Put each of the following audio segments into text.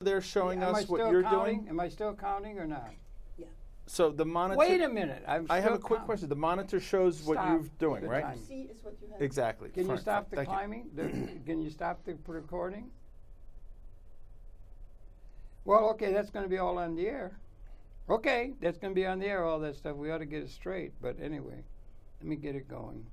They're showing us what you're doing. Am I still counting or not? Yeah. So the monitor. Wait a minute. I have a quick question. The monitor shows what you're doing, right? What you see is what you have. Exactly. Can you stop the Thank you. climbing? Can you stop the recording? Well, okay, that's going to be all on the air. Okay, that's going to be on the air, all that stuff. We ought to get it straight. But anyway, let me get it going.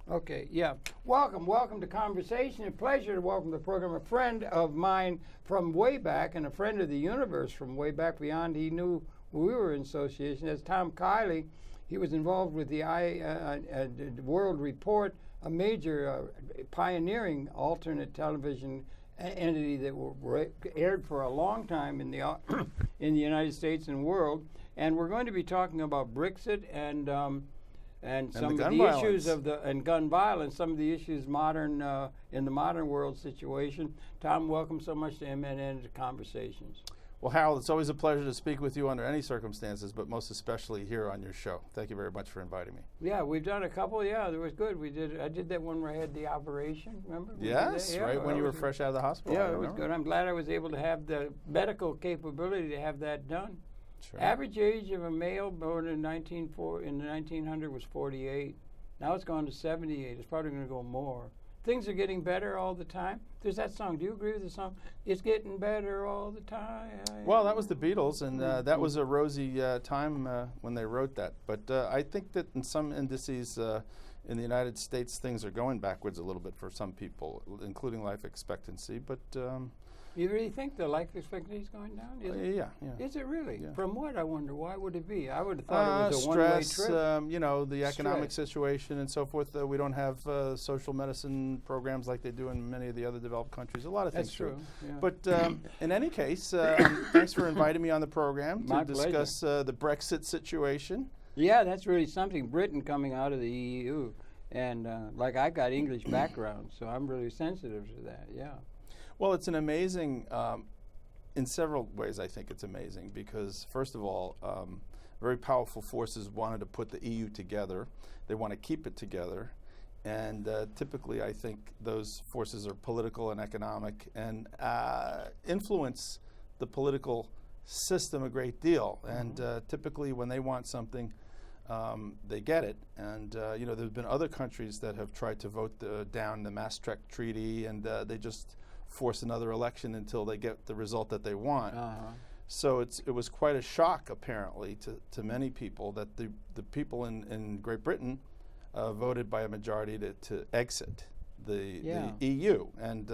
Okay, yeah. Welcome to Conversation. A pleasure to welcome to the program a friend of mine from way back and a friend of the universe from way back beyond. He knew we were in association. That's Tom Kiely. He was involved with the World Report, a major pioneering alternate television entity that aired for a long time in the in the United States and world. And we're going to be talking about Brexit and some of the issues of gun violence, some of the issues in the modern world situation. Tom, welcome so much to MNN to Conversations. Well, Harold, it's always a pleasure to speak with you under any circumstances, but most especially here on your show. Thank you very much for inviting me. Yeah, we've done a couple. Yeah, it was good. I did that one where I had the operation. Remember? Yes, yeah, right when you were fresh out of the hospital. Yeah, it was good. I'm glad I was able to have the medical capability to have that done. Sure. Average age of a male born in the 1900 was 48. Now it's gone to 78. It's probably going to go more. Things are getting better all the time. There's that song. Do you agree with the song? It's getting better all the time. Well, that was the Beatles, and that was a rosy time when they wrote that. But I think that in some indices in the United States, things are going backwards a little bit for some people, including life expectancy. But you really think the life expectancy is going down? Yeah. Is it really? Yeah. From what, I wonder? Why would it be? I would have thought it was a one-way stress, trip. the economic situation and so forth. We don't have social medicine programs like they do in many of the other developed countries. A lot of things. That's true. Yeah. But in any case, thanks for inviting me on the program My to discuss the Brexit situation. Yeah, that's really something. Britain coming out of the EU. And like I got English background, so I'm really sensitive to that, yeah. Well, it's an amazing, in several ways I think it's amazing because, first of all, very powerful forces wanted to put the EU together. They want to keep it together. And typically I think those forces are political and economic and influence the political system a great deal. Mm-hmm. And typically when they want something, they get it. And, there's been other countries that have tried to vote down the Maastricht Treaty, and they just force another election until they get the result that they want. So it was quite a shock, apparently, to many people that the people in Great Britain voted by a majority to exit the EU. And,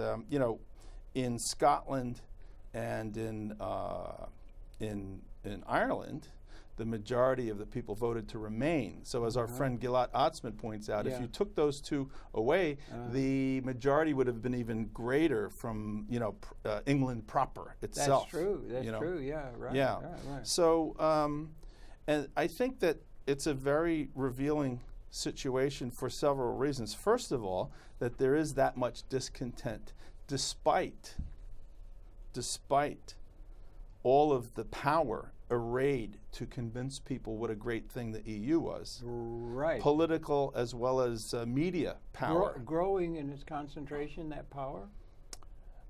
in Scotland and in Ireland, the majority of the people voted to remain. So as our friend Gilad Atzmon points out, if you took those two away, the majority would have been even greater from, England proper itself. That's true. That's true. Yeah, right. Yeah. Right. So, and I think that it's a very revealing situation for several reasons. First of all, that there is that much discontent, despite all of the power arrayed to convince people what a great thing the EU was. Right. Political as well as media power. Growing in its concentration, that power?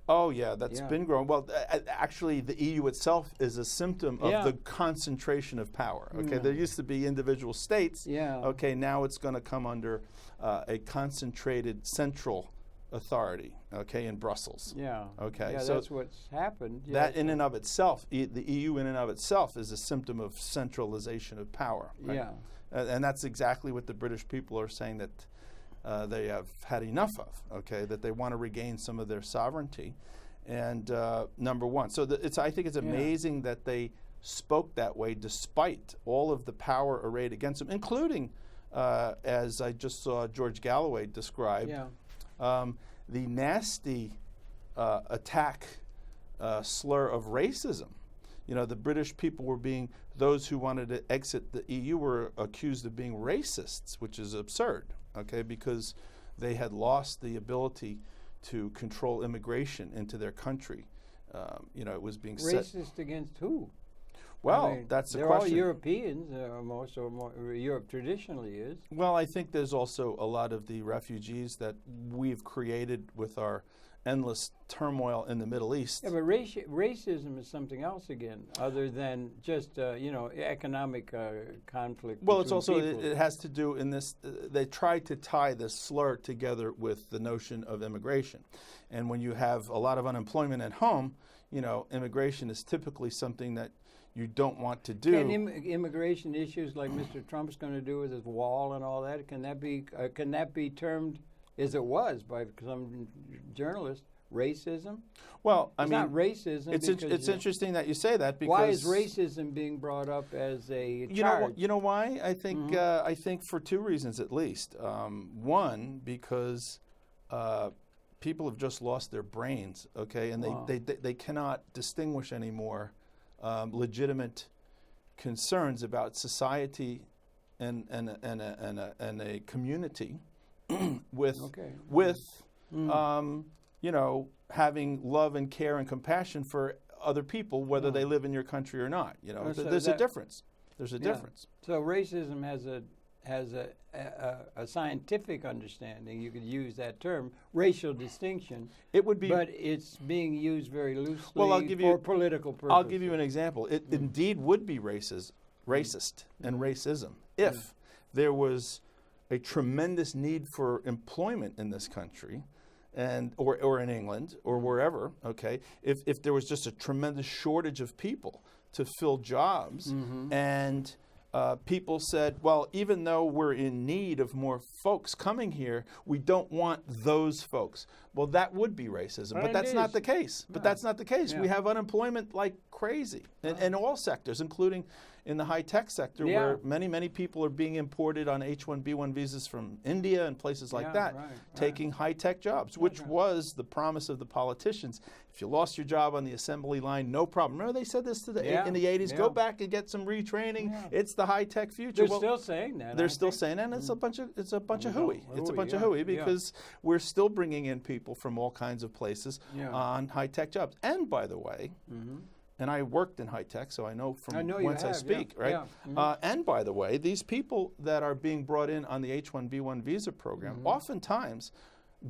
Oh, yeah, that's been growing. Well, actually, the EU itself is a symptom of the concentration of power. Okay, there used to be individual states. Yeah. Okay, now it's going to come under a concentrated central authority, okay, in Brussels. Yeah. Okay. Yeah, so that's what's happened. That in and of itself, the EU in and of itself is a symptom of centralization of power. Right? Yeah. And that's exactly what the British people are saying that they have had enough of, okay, that they want to regain some of their sovereignty. And number one. So I think it's amazing that they spoke that way despite all of the power arrayed against them, including, as I just saw George Galloway describe, the nasty attack slur of racism. The British people were those who wanted to exit the EU were accused of being racists, which is absurd, okay, because they had lost the ability to control immigration into their country. It was being racist against who? Well, that's the question. They're all Europeans, Europe traditionally is. Well, I think there's also a lot of the refugees that we've created with our endless turmoil in the Middle East. Yeah, but racism is something else again, other than just economic conflict. Well, it's between also people. it has to do in this. They try to tie this slur together with the notion of immigration, and when you have a lot of unemployment at home, immigration is typically something that you don't want to do. Can immigration issues like Mr. Trump's going to do with his wall and all that, can that be termed, as it was by some journalists, racism? Well, It's not racism. It's interesting that you say that, because why is racism being brought up as a charge? You know why? I think for two reasons at least. One, because people have just lost their brains, okay, and they cannot distinguish anymore legitimate concerns about society and a community with having love and care and compassion for other people, whether they live in your country or not. There's a difference. There's a difference. So racism has a scientific understanding. You could use that term, racial distinction. It would be, but it's being used very loosely for political purposes. I'll give you an example. It indeed would be racist and racism if there was a tremendous need for employment in this country, or in England or wherever. Okay, if there was just a tremendous shortage of people to fill jobs, and people said, well, even though we're in need of more folks coming here, we don't want those folks. Well, that would be racism, but that's not the case. But that's not the case. Yeah. We have unemployment like crazy in all sectors, including in the high-tech sector, where many people are being imported on H-1B1 visas from India and places like that, taking high-tech jobs, which was the promise of the politicians. If you lost your job on the assembly line, no problem. Remember they said this in the 80s, go back and get some retraining. Yeah. It's the high-tech future. They're still saying that. They're still saying that, and it's a bunch of hooey. It's a bunch of hooey because we're still bringing in people from all kinds of places on high-tech jobs. And by the way, and I worked in high tech, so I know from whence I speak, right? Yeah. And by the way, these people that are being brought in on the H-1B1 visa program oftentimes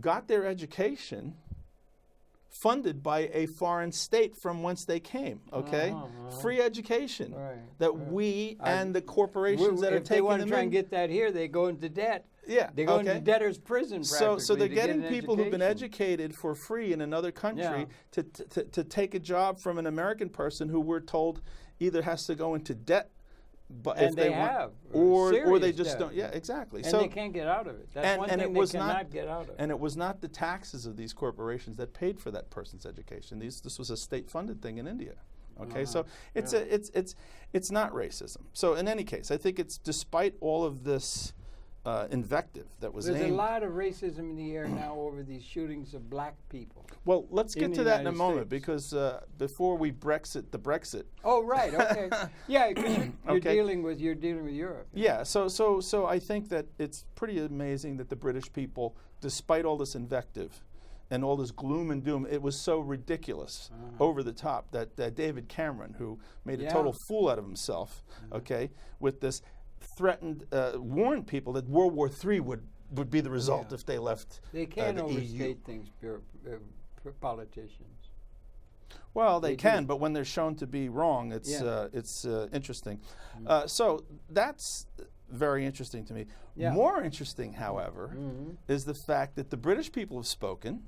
got their education funded by a foreign state from whence they came, okay? Free education that we and the corporations that are taking them in. If they want to try and get that here, they go into debt. Yeah, they go into debtor's prison practically. So they're getting people who've been educated for free in another country to take a job from an American person who we're told either has to go into debt, but and if they have, or they just debt. don't. Yeah, exactly. And they can't get out of it. That's one thing they cannot get out of. And it was not the taxes of these corporations that paid for that person's education. This was a state-funded thing in India. Okay, so it's not racism. So in any case, I think it's despite all of this invective that was There's a lot of racism in the air now over these shootings of black people. Well, let's get to that in a moment because before we Brexit the Brexit. Oh, right. Okay. Yeah, because you're dealing with Europe. Yeah. So I think that it's pretty amazing that the British people, despite all this invective and all this gloom and doom, it was so ridiculous, over the top, that David Cameron, who made a total fool out of himself, okay, with this, warned people that World War III would be the result if they left They can't the overstate EU. things, politicians. Well, they can, but when they're shown to be wrong, it's interesting. So that's very interesting to me. Yeah. More interesting, however, is the fact that the British people have spoken.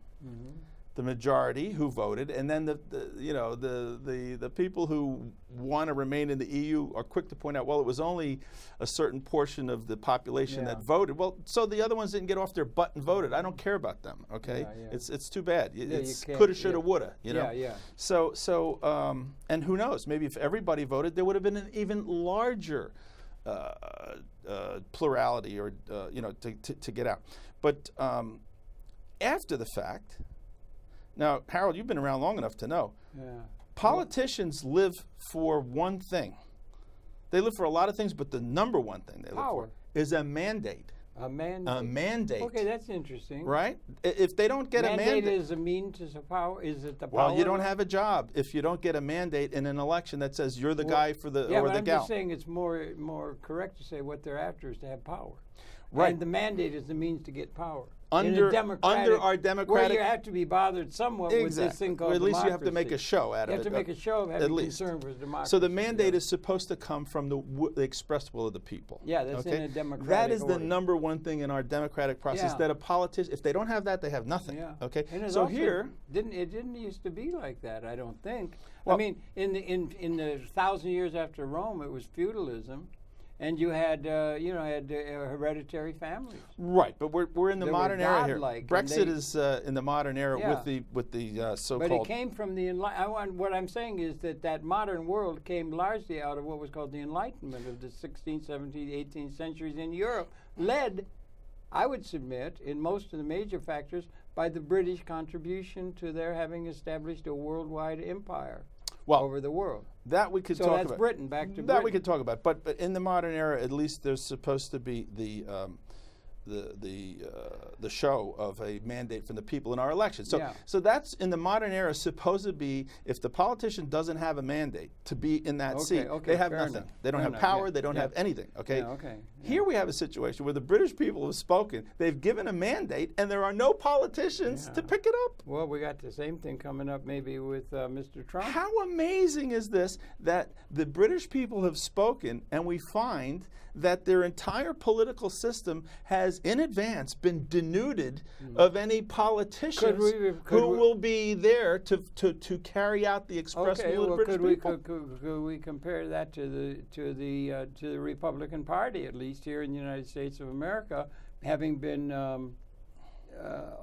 The majority who voted, and then the people who want to remain in the EU are quick to point out, well, it was only a certain portion of the population that voted. Well, so the other ones didn't get off their butt and voted. I don't care about them. Okay, it's too bad. It's coulda, shoulda, woulda. You know. So and who knows? Maybe if everybody voted, there would have been an even larger plurality, or to get out. But after the fact. Now, Harold, you've been around long enough to know. Politicians live for one thing. They live for a lot of things, but the number one thing they live for is a mandate. A mandate. A mandate. Okay, that's interesting. Right? If they don't get a mandate. Mandate is a means to power. Is it the power? Well, you don't have a job if you don't get a mandate in an election that says you're the guy for the or the gal. I'm just saying it's more correct to say what they're after is to have power. Right. And the mandate is the means to get power. Under our democratic, where you have to be bothered somewhat with this thing called or at least democracy. you have to make a show out of it. You have to make a show of having concern for democracy. So the mandate is supposed to come from the expressed will of the people. Yeah, that's in a democratic That is order. the number one thing in our democratic process, that a politician, if they don't have that, they have nothing. Yeah. Okay. And So also here, it didn't used to be like that. I don't think. Well, I mean, in the 1,000 years after Rome, it was feudalism. And you had, hereditary families. right? But we're in the They modern were era here. godlike, Brexit is in the modern era Yeah. with the so-called. But it came from the what I'm saying is that modern world came largely out of what was called the Enlightenment of the 16th, 17th, 18th centuries in Europe, led, I would submit, in most of the major factors, by the British contribution to their having established a worldwide empire over the world. That we could so talk that's about. Britain, back to that Britain. we could talk about. But in the modern era, at least there's supposed to be the show of a mandate from the people in our elections. So so that's in the modern era supposed to be, if the politician doesn't have a mandate to be in that seat, they have nothing. Enough. They don't have power. They don't have anything. Okay. Here we have a situation where the British people have spoken. They've given a mandate, and there are no politicians to pick it up. Well, we got the same thing coming up maybe with Mr. Trump. How amazing is this that the British people have spoken, and we find that their entire political system has in advance been denuded of any politicians who will be there to carry out the express will of the British people. Could we compare that to the Republican Party, at least here in the United States of America, having been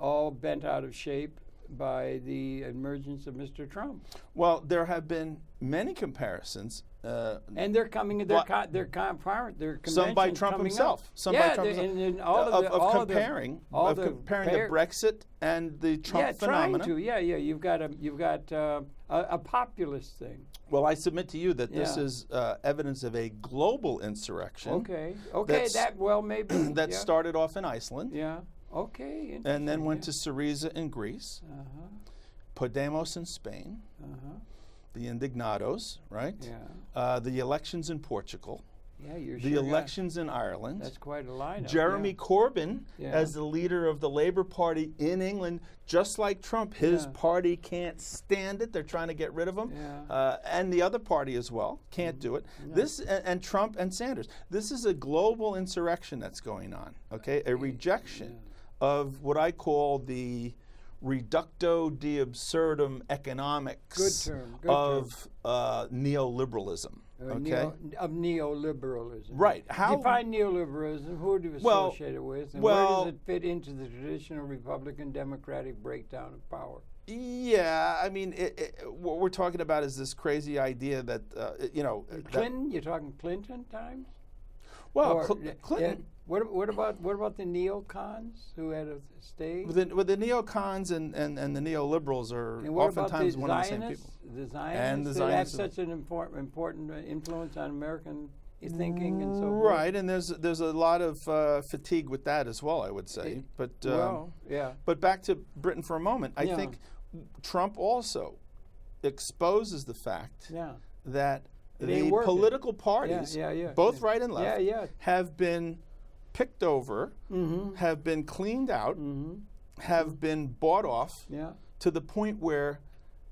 all bent out of shape by the emergence of Mr. Trump? Well, there have been many comparisons. And they're coming. They're some by Trump himself. Some by Trump himself. Of comparing the Brexit and the Trump phenomenon. You've got a populist thing. Well, I submit to you that this is evidence of a global insurrection. Okay. Maybe that started off in Iceland. Yeah. Okay. And then went to Syriza in Greece. Podemos in Spain. The Indignados, right? Yeah. The elections in Portugal. Yeah, you're the elections in Ireland. That's quite a lineup. Jeremy Corbyn as the leader of the Labour Party in England, just like Trump, his party can't stand it. They're trying to get rid of him. And the other party as well can't do it. No. This and Trump and Sanders. This is a global insurrection that's going on. Okay, a rejection of what I call the reducto de absurdum economics of neoliberalism. Of neoliberalism. Right. How define neoliberalism? Who do you associate it with? And where does it fit into the traditional Republican Democratic breakdown of power? Yeah, I mean, what we're talking about is this crazy idea that Clinton. You're talking Clinton times. Well, Clinton. What about the neocons who had a stage? The neocons and the neoliberals are oftentimes one of the same people. The Zionists that have such an important influence on American thinking and so forth. Right, and there's a lot of fatigue with that as well, I would say. But back to Britain for a moment. I think Trump also exposes the fact that the political parties, both right and left, have been picked over, have been cleaned out, have been bought off to the point where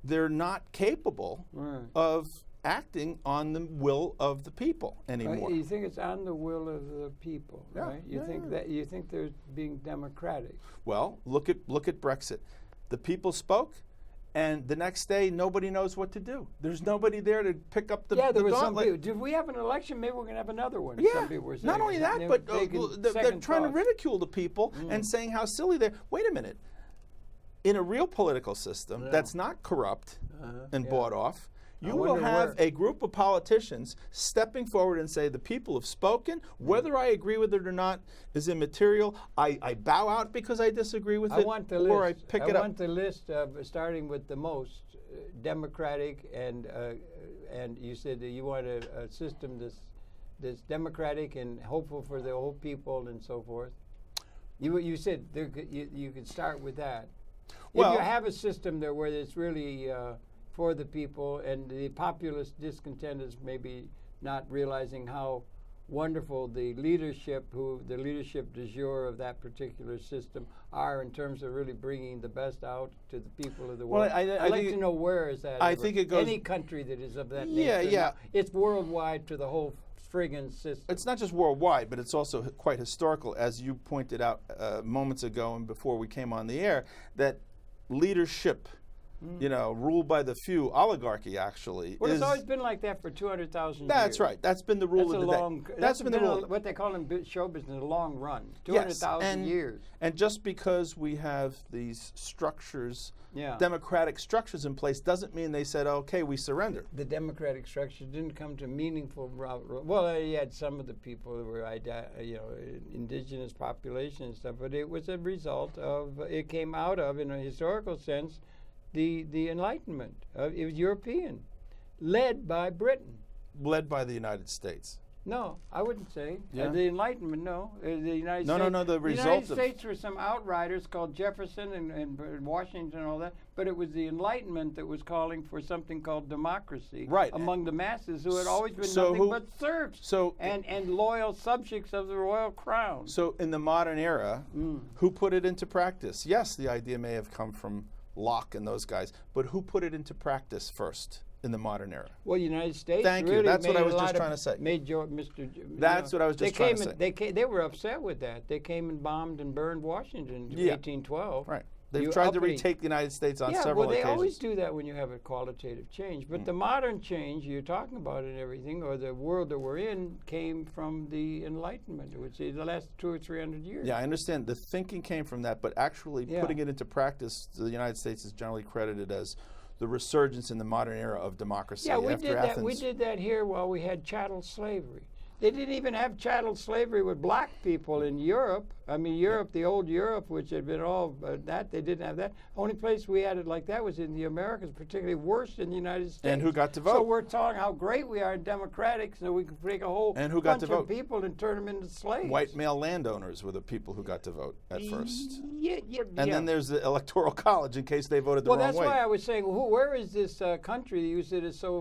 they're not capable of acting on the will of the people anymore. You think it's on the will of the people, right? You think they're being democratic. Well, look at Brexit. The people spoke. And the next day, nobody knows what to do. There's nobody there to pick up the there was gauntlet. some people. Did we have an election? Maybe we're going to have another one. Yeah, some people were saying. not only that, but they're trying to ridicule the people and saying how silly they're. Wait a minute. In a real political system that's not corrupt and bought off, you will have a group of politicians stepping forward and say, the people have spoken. Whether I agree with it or not is immaterial. I bow out because I disagree with it, or I pick it up. I want the list of starting with the most democratic, and you said that you want a system that's democratic and hopeful for the whole people and so forth. You said you could start with that. Well, if you have a system there where it's really for the people, and the populist discontent is maybe not realizing how wonderful the leadership du jour of that particular system are in terms of really bringing the best out to the people of the world. I'd like to know where is that? I think it goes any country that is of that Yeah, nature. yeah. Now, it's worldwide to the whole friggin' system. It's not just worldwide, but it's also quite historical, as you pointed out moments ago and before we came on the air, that leadership, ruled by the few, oligarchy actually. Well, it's always been like that for 200,000 years. That's right. That's been the rule of the day. That's been the rule. What they call in show business a long run. 200,000 years. And just because we have these structures, democratic structures in place, doesn't mean they said, okay, we surrender. The democratic structures didn't come to meaningful. Well, you had some of the people who were, indigenous population and stuff, but it was a result of. It came out of, in a historical sense, the Enlightenment. It was European, led by Britain. Led by the United States. No, I wouldn't say. Yeah. The Enlightenment, no. The United States. No, the result United States were some outriders called Jefferson and Washington and all that, but it was the Enlightenment that was calling for something called democracy among the masses who had always been nothing but serfs and loyal subjects of the royal crown. So in the modern era, who put it into practice? Yes, the idea may have come from Locke and those guys, but who put it into practice first in the modern era? Well, the United States. Thank you. That's what I was just trying to say. That's what I was just trying to say. They were upset with that. They came and bombed and burned Washington in 1812. Right. They've tried to retake the United States on several occasions. They always do that when you have a qualitative change. But the modern change you're talking about and everything, or the world that we're in, came from the Enlightenment, which is the last 200 or 300 years. Yeah, I understand. The thinking came from that, but actually putting it into practice, the United States is generally credited as the resurgence in the modern era of democracy. Yeah, we did that. We did that here while we had chattel slavery. They didn't even have chattel slavery with black people in Europe. I mean, Europe, the old Europe, which had been all that, they didn't have that. Only place we had it like that was in the Americas, particularly worse in the United States. And who got to vote? So we're talking how great we are in democratic, so we can take a whole bunch of people and turn them into slaves. White male landowners were the people who got to vote at first. And then there's the Electoral College in case they voted the wrong way. Well, that's why I was saying, where is this country that you said is so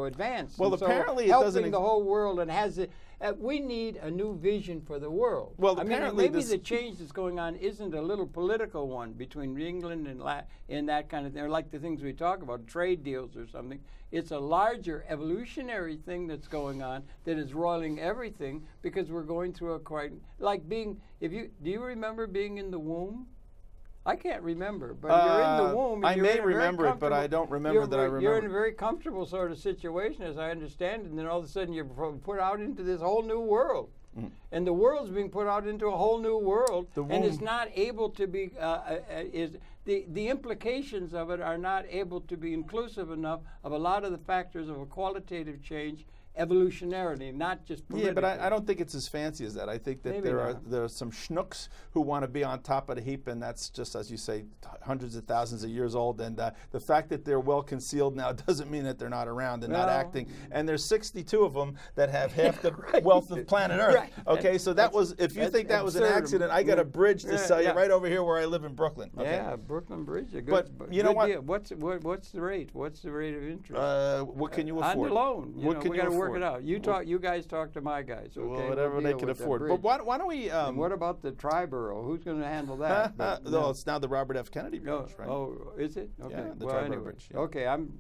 advanced? Well, apparently it doesn't. Helping the whole world and has it. We need a new vision for the world. Well, maybe the change that's going on isn't a little political one between England and that kind of thing, or like the things we talk about, trade deals or something. It's a larger evolutionary thing that's going on that is roiling everything because we're going through a quite like being. Do you remember being in the womb? I can't remember, but you're in the womb. And I may remember it, but I don't remember that I remember. You're in a very comfortable sort of situation, as I understand it, and then all of a sudden you're put out into this whole new world. And the world's being put out into a whole new world, and it's not able to be, the implications of it are not able to be inclusive enough of a lot of the factors of a qualitative change evolutionarily, not just politically. Yeah, but I don't think it's as fancy as that. I think that there are some schnooks who want to be on top of the heap, and that's just, as you say, hundreds of thousands of years old. And the fact that they're well concealed now doesn't mean that they're not around and not acting. And there's 62 of them that have half the wealth of planet Earth. Right. Okay, so that was, if you think that was an accident, I got a bridge to sell you right over here where I live in Brooklyn. Okay. Yeah, Brooklyn Bridge. But you know what? What's the rate? What's the rate of interest? What can you afford? On the loan. What can you afford? Work it out. You guys talk to my guys. Okay, well, whatever they can afford. But why don't we? And what about the Triborough? Who's going to handle that? No, it's now the Robert F. Kennedy Bridge, right? Oh, is it? Okay. Yeah, the Triborough Bridge. Yeah. Okay, I'm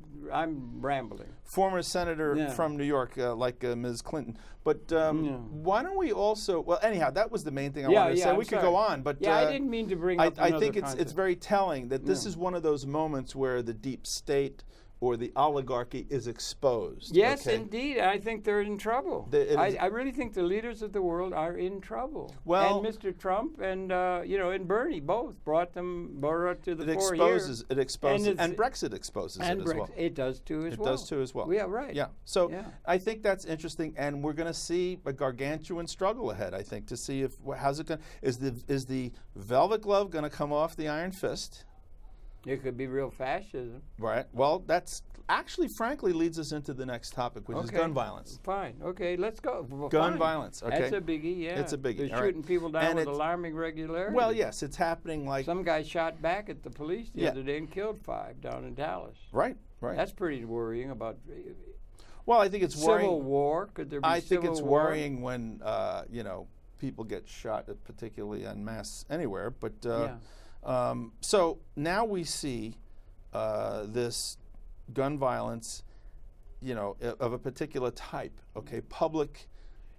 rambling. Former senator from New York, like Ms. Clinton. But why don't we also? Well, anyhow, that was the main thing I wanted to say. We could go on, but I didn't mean to bring up. I think it's very telling that this is one of those moments where the deep state or the oligarchy is exposed. Yes, indeed. I think they're in trouble. I really think the leaders of the world are in trouble. Well, and Mr. Trump and and Bernie both brought to the fore here. It exposes, and Brexit exposes it as well. It does too as well. It does too as well. Yeah, right. Yeah. So I think that's interesting, and we're going to see a gargantuan struggle ahead. I think to see how's it going. Is the velvet glove going to come off the iron fist? It could be real fascism. Right. Well, that's actually, frankly, leads us into the next topic, which is gun violence. Fine. Okay, let's go. Well, gun violence. Okay. That's a biggie, yeah. It's a biggie. They're shooting people down with alarming regularity. Well, yes, it's happening like... Some guy shot back at the police the other day and killed 5 down in Dallas. Right, right. That's pretty worrying about... Well, I think it's worrying. Civil war? Could there be I think civil it's war? worrying when people get shot, particularly en masse anywhere. But so now we see this gun violence, of a particular type. Okay, public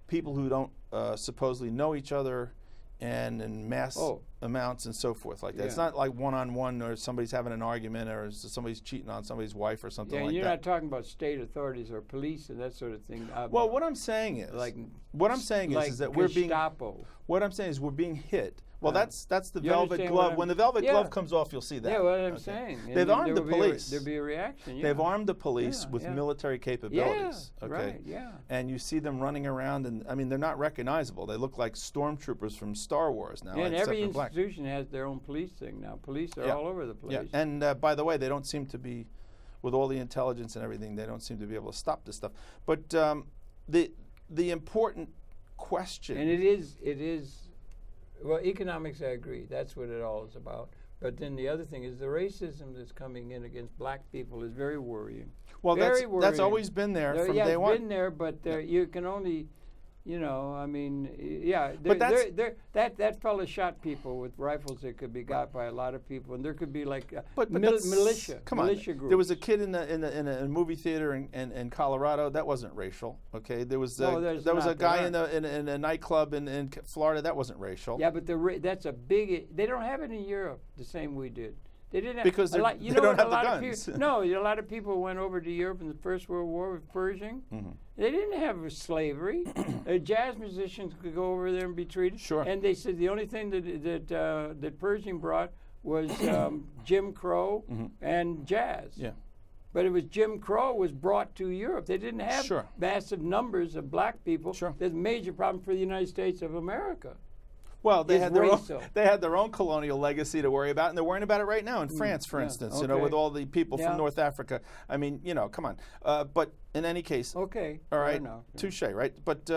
people who don't supposedly know each other, and in mass amounts and so forth like that. Yeah. It's not like one-on-one, or somebody's having an argument, or somebody's cheating on somebody's wife or something like that. Yeah, you're not talking about state authorities or police and that sort of thing. Well, what I'm saying is, like that we're being. Gestapo. What I'm saying is we're being hit. Well, that's the You velvet understand glove. what When the velvet glove comes off, you'll see that. Yeah, what I'm saying. They've armed the police. There'll be a reaction. Yeah. They've armed the police with military capabilities. Yeah, okay? right, yeah. And you see them running around, and I mean, they're not recognizable. They look like stormtroopers from Star Wars now. And except every in black. institution has their own police thing now. Police are all over the place. Yeah, and by the way, they don't seem to be, with all the intelligence and everything, they don't seem to be able to stop this stuff. But the important question. And it is. Well, economics, I agree. That's what it all is about. But then the other thing is the racism that's coming in against black people is very worrying. Well, very worrying. that's always been there from day one. It's been there, but you can only, I mean, But that fella shot people with rifles that could be got by a lot of people, and there could be like militia. Come militia on, groups. there was a kid in a movie theater in Colorado. That wasn't racial. Okay, there was a guy in a nightclub in Florida. That wasn't racial. Yeah, but that's a big. They don't have it in Europe the same we did. They didn't have, because they don't have the guns. A lot of people went over to Europe in the First World War with Pershing. Mm-hmm. They didn't have slavery. Jazz musicians could go over there and be treated. Sure. And they said the only thing that Pershing brought was Jim Crow and jazz. Yeah. But it was Jim Crow was brought to Europe. They didn't have Sure. massive numbers of black people. Sure. There's a major problem for the United States of America. Well, they had their own colonial legacy to worry about, and they're worrying about it right now in France, for instance. Okay. With all the people from North Africa. I mean, come on. But in any case, okay, all right, touche, right? But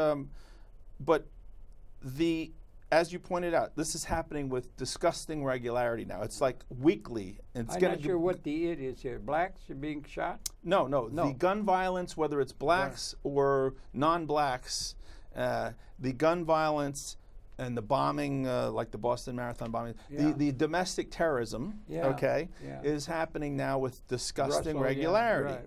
as you pointed out, this is happening with disgusting regularity now. It's like weekly. I'm not sure what the it is here. Blacks are being shot? No. The gun violence, whether it's blacks or non-blacks, the gun violence and the bombing, like the Boston Marathon bombing, the domestic terrorism, is happening now with disgusting regularity.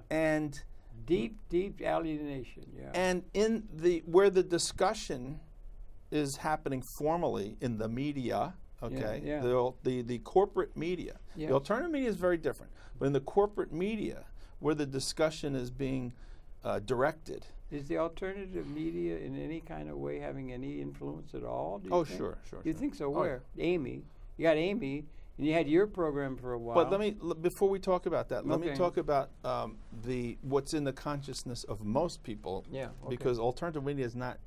And deep alienation. Yeah. And where the discussion is happening formally in the media, the corporate media. The alternative media is very different, but in the corporate media, where the discussion is being directed. Is the alternative media in any kind of way having any influence at all? Sure. You think so? Where? Amy. You got Amy, and you had your program for a while. But before we talk about that, let me talk about what's in the consciousness of most people. Yeah. Because alternative media is not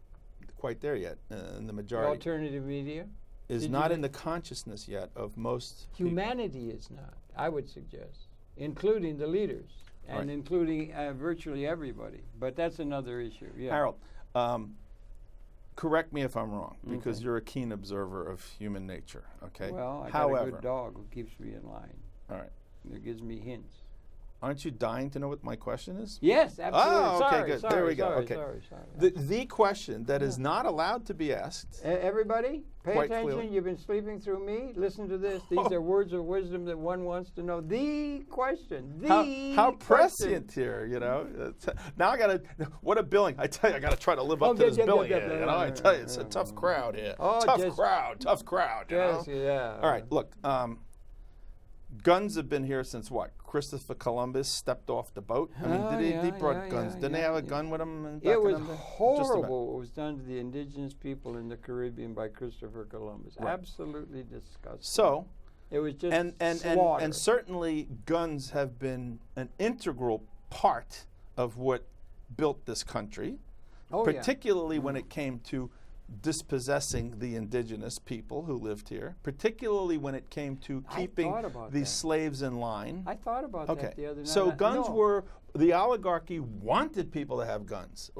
quite there yet in the majority. Alternative media is not in the consciousness yet of most humanity people. Is not, I would suggest, including the leaders. And including virtually everybody. But that's another issue. Yeah. Harold, correct me if I'm wrong, because you're a keen observer of human nature, okay? Well, I got a good dog who keeps me in line. All right. It gives me hints. Aren't you dying to know what my question is? Yes, absolutely. Oh, okay, good. There we go. Sorry, okay. Sorry. The question that is not allowed to be asked. Everybody, pay attention. Clearly. You've been sleeping through me. Listen to this. These are words of wisdom that one wants to know. The question. How prescient here, Now I got to, what a billing. I tell you, I got to try to live up to this billing here. I tell you, it's a tough crowd here. Tough crowd. Yes, yeah. All right, look. Guns have been here since what? Christopher Columbus stepped off the boat. I mean, he brought guns. Didn't they have a gun with him? It was horrible what was done to the indigenous people in the Caribbean by Christopher Columbus. Right. Absolutely disgusting. So, it was just and certainly guns have been an integral part of what built this country, particularly when it came to dispossessing the indigenous people who lived here, particularly when it came to keeping these slaves in line. I thought about that the other night. So guns were, the oligarchy wanted people to have guns,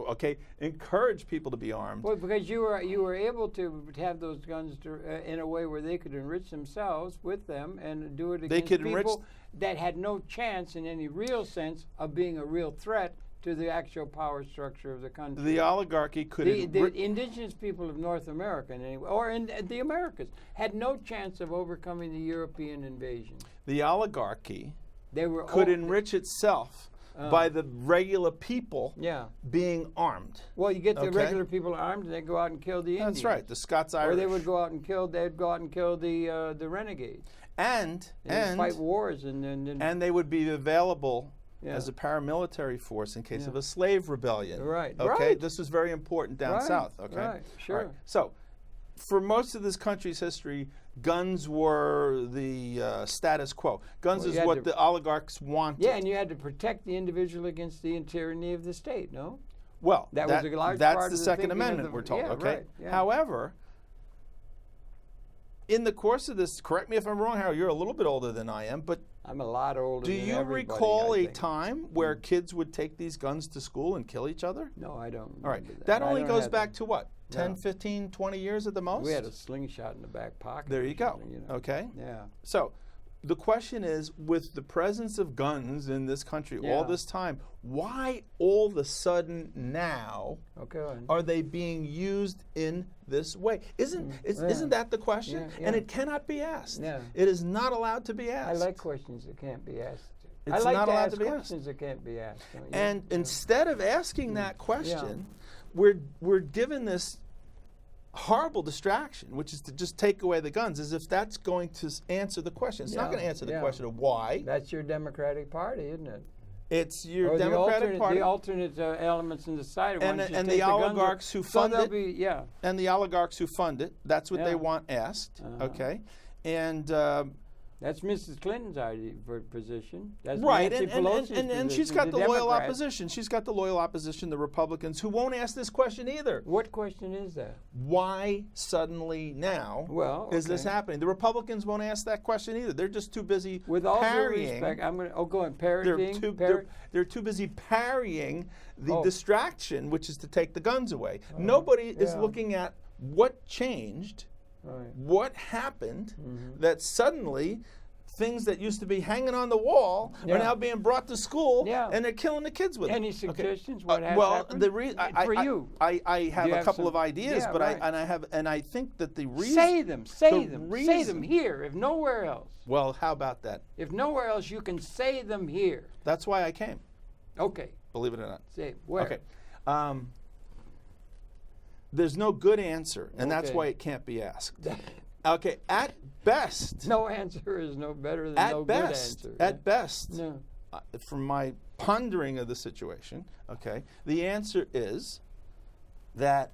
encouraged people to be armed. Well, because you were able to have those guns in a way where they could enrich themselves with them and do it against people that had no chance in any real sense of being a real threat to the actual power structure of the country. The oligarchy could The indigenous people of North America, anyway, or in the Americas, had no chance of overcoming the European invasion. the oligarchy They were could enrich itself by the regular people Yeah. being armed. Well, you get the Okay. regular people armed, and they go out and kill the Indians. That's right. The Scots-Irish. Or they would go out and kill. They'd go out and kill the renegades. and Fight wars and they would be available Yeah. as a paramilitary force in case Yeah. of a slave rebellion. Right. Okay. Right. This was very important down Right, south. Okay. right, sure. All right. So, for most of this country's history, guns were the status quo. Guns Well, is you had what to- the oligarchs wanted. Yeah, and you had to protect the individual against the tyranny of the state. No. Well, That was a large that's part the of the Second thinking of Amendment, the- we're told, yeah, okay? right, yeah. However, in the course of this, correct me if I'm wrong, Harold, you're a little bit older than I am, but I'm a lot older do than you everybody, recall I a think. time where kids would take these guns to school and kill each other? No, I don't remember All right. that. That I only don't goes have back that. to what? 10, Yeah. 15, 20 years at the most? We had a slingshot in the back pocket. There or you go. something, you know. Okay. Yeah. So, the question is, with the presence of guns in this country all Yeah. this time, why all of a sudden now Okay. are they being used in this way? Isn't that the question? Yeah, And yeah. it cannot be asked. Yeah. It is not allowed to be I asked. like questions that can't be asked. It's I like not to allowed ask to be asked. questions that can't be asked. don't you? And Yeah. instead of asking that question, we're given this horrible distraction, which is to just take away the guns, as if that's going to answer the question. It's not Yeah, going to answer the yeah. question of why. That's your Democratic Party, isn't it? It's your Or Democratic Party the alternate elements in the society. and Why don't you the take guns oligarchs who so fund they'll it. be, yeah. And the oligarchs who fund it. That's what Yeah. they want asked. Okay, and That's Mrs. Clinton's idea for position. That's right, Nancy and Pelosi's she's position, got the loyal Democrats. opposition. She's got the loyal opposition, the Republicans, who won't ask this question either. What question is that? Why suddenly now Well, is this okay. happening? The Republicans won't ask that question either. They're just too busy With all due parrying. respect, I'm going to. Oh, go on. They're Parroting. they're too busy parrying the Oh. distraction, which is to take the guns away. Nobody is yeah. looking at what changed, Right. what happened, Mm-hmm. that suddenly things that used to be hanging on the wall Yeah. are now being brought to school, Yeah. and they're killing the kids with Any it. suggestions? What has well, happened? the reason For you. I have you a have couple some- of ideas, yeah, but right. I think that the reason. Say them. Say the them. Say reason- them here, if nowhere else. Well, how about that? If nowhere else, you can say them here. That's why I came. Okay. Believe it or not. Say where? Okay. There's no good answer, and that's Okay. why it can't be asked. Okay, at best, No answer is no better than at no best, good answer. at best, No. from my pondering of the situation, okay, the answer is that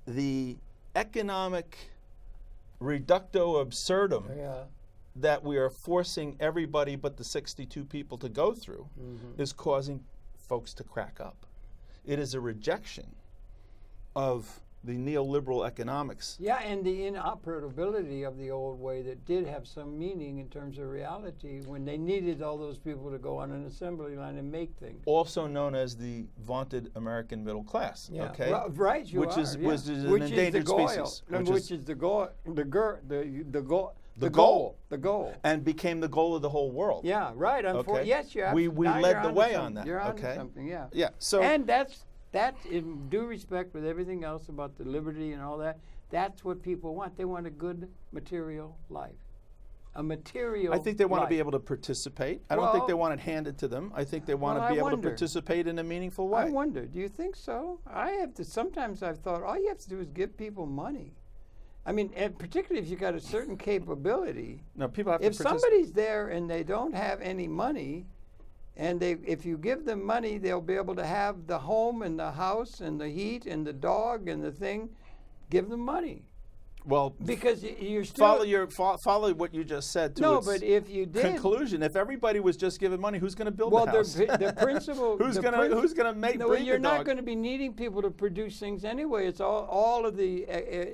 the economic reducto absurdum Yeah. that we are forcing everybody but the 62 people to go through is causing folks to crack up. It is a rejection of the neoliberal economics. Yeah, and the inoperability of the old way that did have some meaning in terms of reality when they needed all those people to go on an assembly line and make things. Also known as the vaunted American middle class. Yeah. Okay, Right, you which are. is yeah. which is an Which is the endangered goal, species. which is the goal, the goal, The goal. the goal. and became the goal of the whole world. Yeah, right. Okay. Yes, you're. We now led you're the onto way something. on that, You're onto okay? something. Yeah. Yeah. So And that, in due respect with everything else about the liberty and all that, that's what people want. They want a good material life. A material I think they want to life. be able to participate. I don't think they Well- want it handed to them. I think they want Well, to be I able to wonder. participate in a meaningful way. I wonder, do you think so? I have to, sometimes I've thought all you have to do is give people money. I mean, and particularly if you got a certain capability. No, people have If to participate. somebody's there and they don't have any money, and if you give them money, they'll be able to have the home and the house and the heat and the dog and the thing. Give them money Well, because you're still follow what you just said to no. its But if you did, conclusion. If everybody was just given money, who's going to build well, the house? the principle. who's the going to who's going to make No, bring you're the not dog? going to be needing people to produce things anyway. It's all of the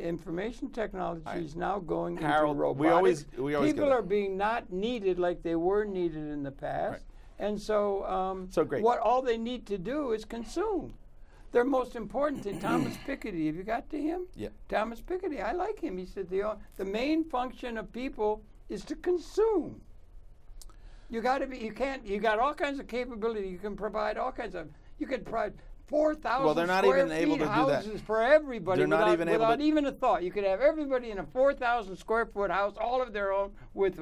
information technology is now going Harold, into robotics. we always people get it. are being not needed like they were needed in the past, Right. and so So great. What all they need to do is consume. Their most important thing, Thomas Piketty. Have you got to him? Yeah. Thomas Piketty. I like him. He said the main function of people is to consume. You got to be. You can't. You got all kinds of capability. You can provide all kinds of. You could provide 4,000 Well, they're not square even able feet to do that. houses for everybody. They're not without, even able without to- even a thought. You could have everybody in a 4,000 square foot house, all of their own, with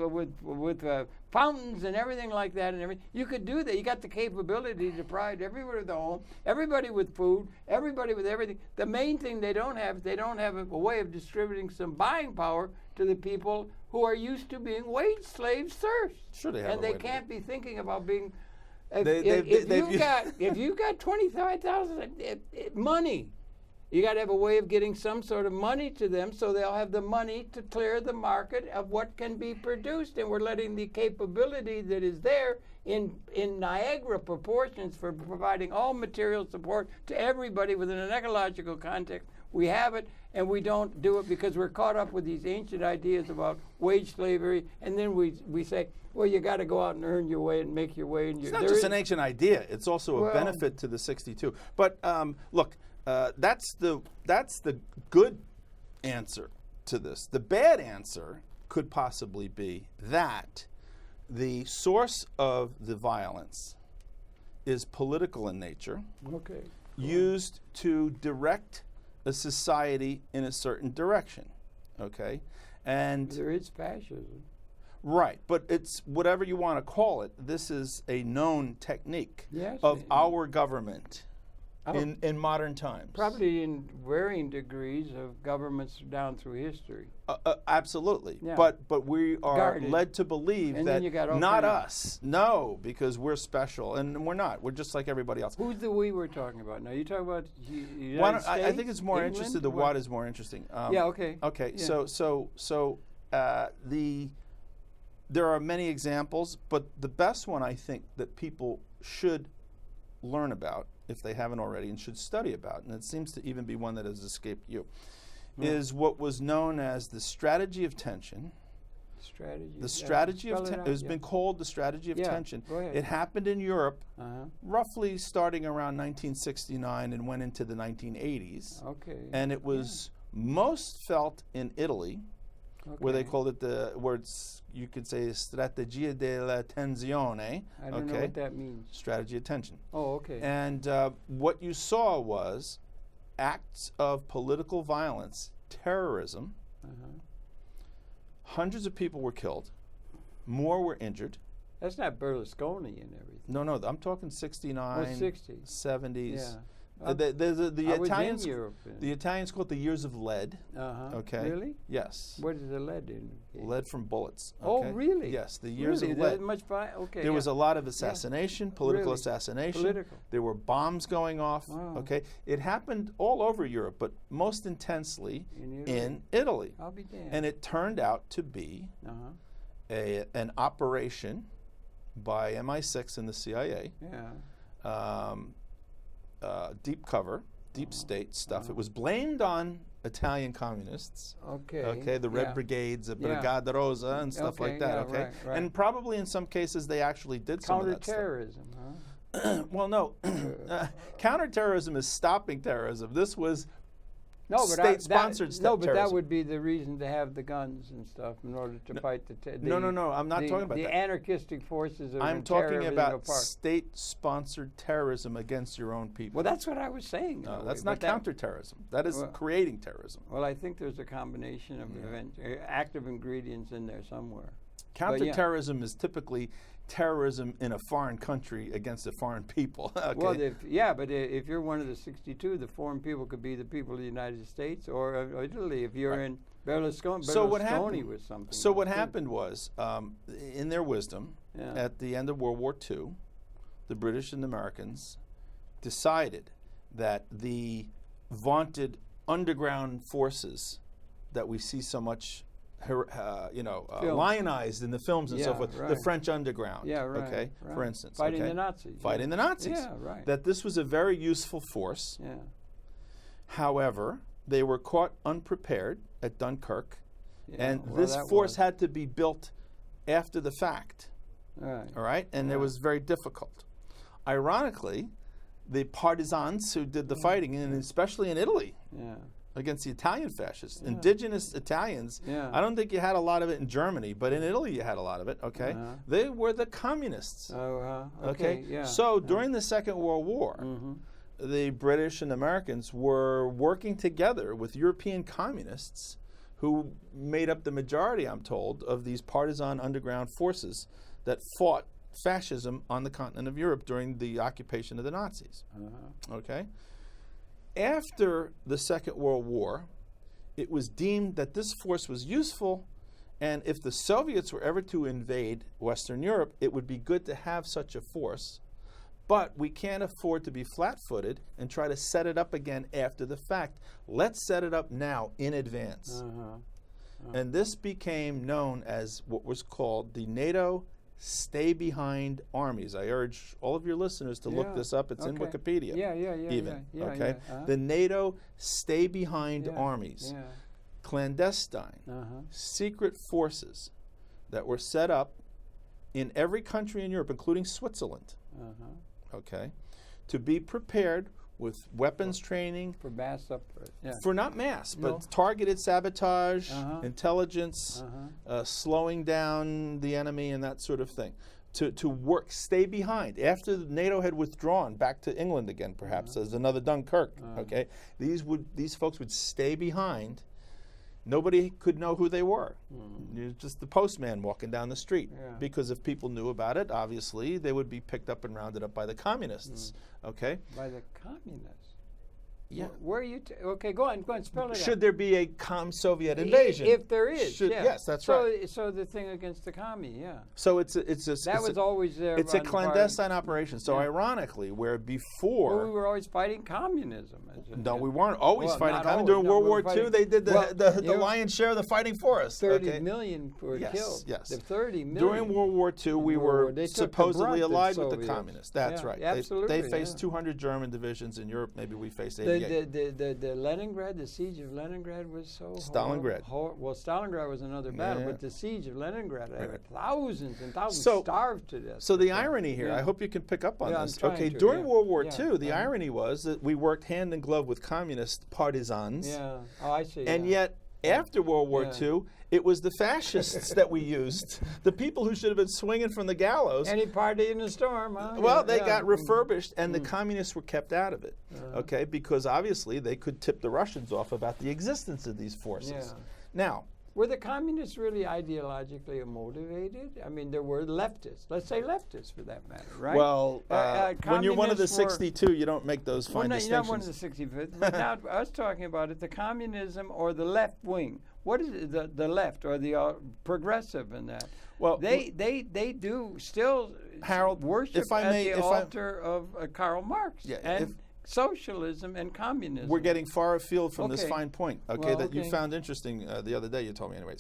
fountains and everything like that, and everything. You could do that. You got the capability to provide everybody with a home, everybody with food, everybody with everything. The main thing they don't have a way of distributing some buying power to the people who are used to being wage slaves first. Sure, they have and a they way to can't be thinking about being. If you've got 25,000 money, you got to have a way of getting some sort of money to them, so they'll have the money to clear the market of what can be produced, and we're letting the capability that is there in Niagara proportions for providing all material support to everybody within an ecological context. We have it, and we don't do it because we're caught up with these ancient ideas about wage slavery, and then we say, well, you got to go out and earn your way and make your way. And It's not just an ancient idea. It's also a benefit to the 62. But look, that's the good answer to this. The bad answer could possibly be that the source of the violence is political in nature, used to direct a society in a certain direction. Okay, and there is fascism. Right, but it's whatever you want to call it. This is a known technique of our government in modern times. Probably in varying degrees of governments down through history. Absolutely, Yeah. but we are Guarded. led to believe And that then you got all not kind of- us, no, because we're special, and we're not. We're just like everybody else. Who's the we we're talking about? Now you talk about United Why don't, States, I think it's more England? interesting. The what is more interesting. Yeah. Okay. Okay. Yeah. So there are many examples, but the best one I think that people should learn about, if they haven't already, and should study about, and it seems to even be one that has escaped you, is what was known as the strategy of tension. Strategy. The strategy of Spell it tension. out, It has been called the strategy of tension. Go ahead. It happened in Europe, Uh-huh. roughly starting around 1969 and went into the 1980s. Okay. And it was most felt in Italy, where they Okay. called it the words, you could say, strategia della tensione. I don't know what that means. Strategy of tension. Oh, okay. And what you saw was acts of political violence, terrorism. Uh-huh. Hundreds of people were killed. More were injured. That's not Berlusconi and everything. No, I'm talking 69, 60. 70s. Yeah. The I was Italians, in Europe. the Italians call it the years of lead. Uh-huh. Okay. Really? Yes. What is the lead in? Lead from bullets. Oh, okay? really? Yes, the years Really? of lead. That much okay. There was a lot of assassination, political Really? assassination. Political. There were bombs going off. Wow. Okay, it happened all over Europe, but most intensely In in Italy. I'll be damned. And it turned out to be an operation by MI6 and the CIA, Yeah. deep cover, deep state stuff. It was blamed on Italian communists. Okay. Okay, the Red Yeah. Brigades, the Yeah. Brigada Rosa, and stuff Okay, like that. yeah, Okay, right. and probably in some cases they actually did some of that stuff. Counterterrorism, huh? Well, no, counterterrorism is stopping terrorism. This was No, but state-sponsored no, but that terrorism. would be the reason to have the guns and stuff in order to fight the No, I'm not talking about the that. anarchistic forces of I'm tear talking everything about apart. state-sponsored terrorism against your own people. Well, that's what I was saying. No, though, that's but not that- counterterrorism. That is Well- creating terrorism. Well, I think there's a combination of active ingredients in there somewhere. Counterterrorism is typically terrorism in a foreign country against a foreign people. Okay? Well, but if you're one of the 62, the foreign people could be the people of the United States or Italy. If you're in Berlusconi, So what Berlusconi happened? was something. So else, what too. happened was, in their wisdom, Yeah. at the end of World War II, the British and the Americans decided that the vaunted underground forces that we see so much, lionized in the films and so Yeah, forth, the right. French underground, Yeah, right, okay, right. for instance. Fighting okay? the Nazis. Fighting the Nazis. Yeah, right. That this was a very useful force. Yeah. However, they were caught unprepared at Dunkirk, Yeah, and well, this that force was. had to be built after the fact. Right. All right, and it was very difficult. Ironically, the partisans who did the fighting, and especially in Italy, Yeah. against the Italian fascists. Yeah. Indigenous Italians, Yeah. I don't think you had a lot of it in Germany, but in Italy you had a lot of it, okay? They were the communists. Okay. Yeah. So during the Second World War, Mm-hmm. the British and Americans were working together with European communists who made up the majority, I'm told, of these partisan underground forces that fought fascism on the continent of Europe during the occupation of the Nazis. Okay? After the Second World War, it was deemed that this force was useful, and if the Soviets were ever to invade Western Europe, it would be good to have such a force. But we can't afford to be flat-footed and try to set it up again after the fact. Let's set it up now in advance. And this became known as what was called the NATO Stay-Behind Armies. I urge all of your listeners to look this up. It's in Wikipedia. Yeah. The NATO Stay-Behind Armies. Yeah. Clandestine, secret forces that were set up in every country in Europe, including Switzerland. Okay, to be prepared with weapons training For mass up. Yeah. for not mass, but No. targeted sabotage, intelligence, slowing down the enemy, and that sort of thing. To work, stay behind. After NATO had withdrawn back to England again, perhaps as another Dunkirk. Okay, these folks would stay behind. Nobody could know who they were. You're just the postman walking down the street. Yeah. Because if people knew about it, obviously, they would be picked up and rounded up by the communists. Okay? By the communists. Yeah. Where are you? Okay, go on, spell it out. Should there be a Soviet invasion? If there is, Yes, that's so, right. So the thing against the commie, So it's a that was always there. it's a on the part of- clandestine operation. So Yeah. ironically, where Well, we before were always fighting communism. no, we weren't always Well, fighting not communism. always, During no, World we War were II, fighting- they did Well, the you- lion's share of the fighting for us. 30 okay? million were Yes, killed. yes. The 30 million. During World War II, we World War, were they took the supposedly brunt of allied with the Soviets. communists. That's Yeah, right. absolutely, They faced yeah. 200 German divisions in Europe. Maybe we faced 88. The Leningrad, the siege of Leningrad was so Stalingrad. Well, Stalingrad was another battle, Yeah. but the siege of Leningrad, there were Right. thousands and thousands So- starved to death. So the irony here, Yeah. I hope you can pick up on Yeah, I'm this. trying Okay, to, during yeah. World War Yeah. II, the irony was that we worked hand in glove with communist partisans, Yeah. Oh, I see. and yeah. yet after World War Yeah. II, it was the fascists that we used, the people who should have been swinging from the gallows. Any party in the storm, huh? Well, Yeah, they yeah. got refurbished, and the communists were kept out of it, okay, because obviously they could tip the Russians off about the existence of these forces. Yeah. Now, Were the communists really ideologically motivated? I mean, there were leftists. Let's say leftists, for that matter, right? well, when you're one of the communists were- 62, you don't make those Well, fine no, you're not one of distinctions. the 65th. But now I was talking about it, the communism or the left wing. What is it, the left or the progressive in that? Well, They do still Harold, worship if I at may- the if I- altar of Karl Marx Yeah, and if- socialism and communism. We're getting far afield from this Okay. fine point, okay, Well, that you okay. found interesting the other day. You told me anyway.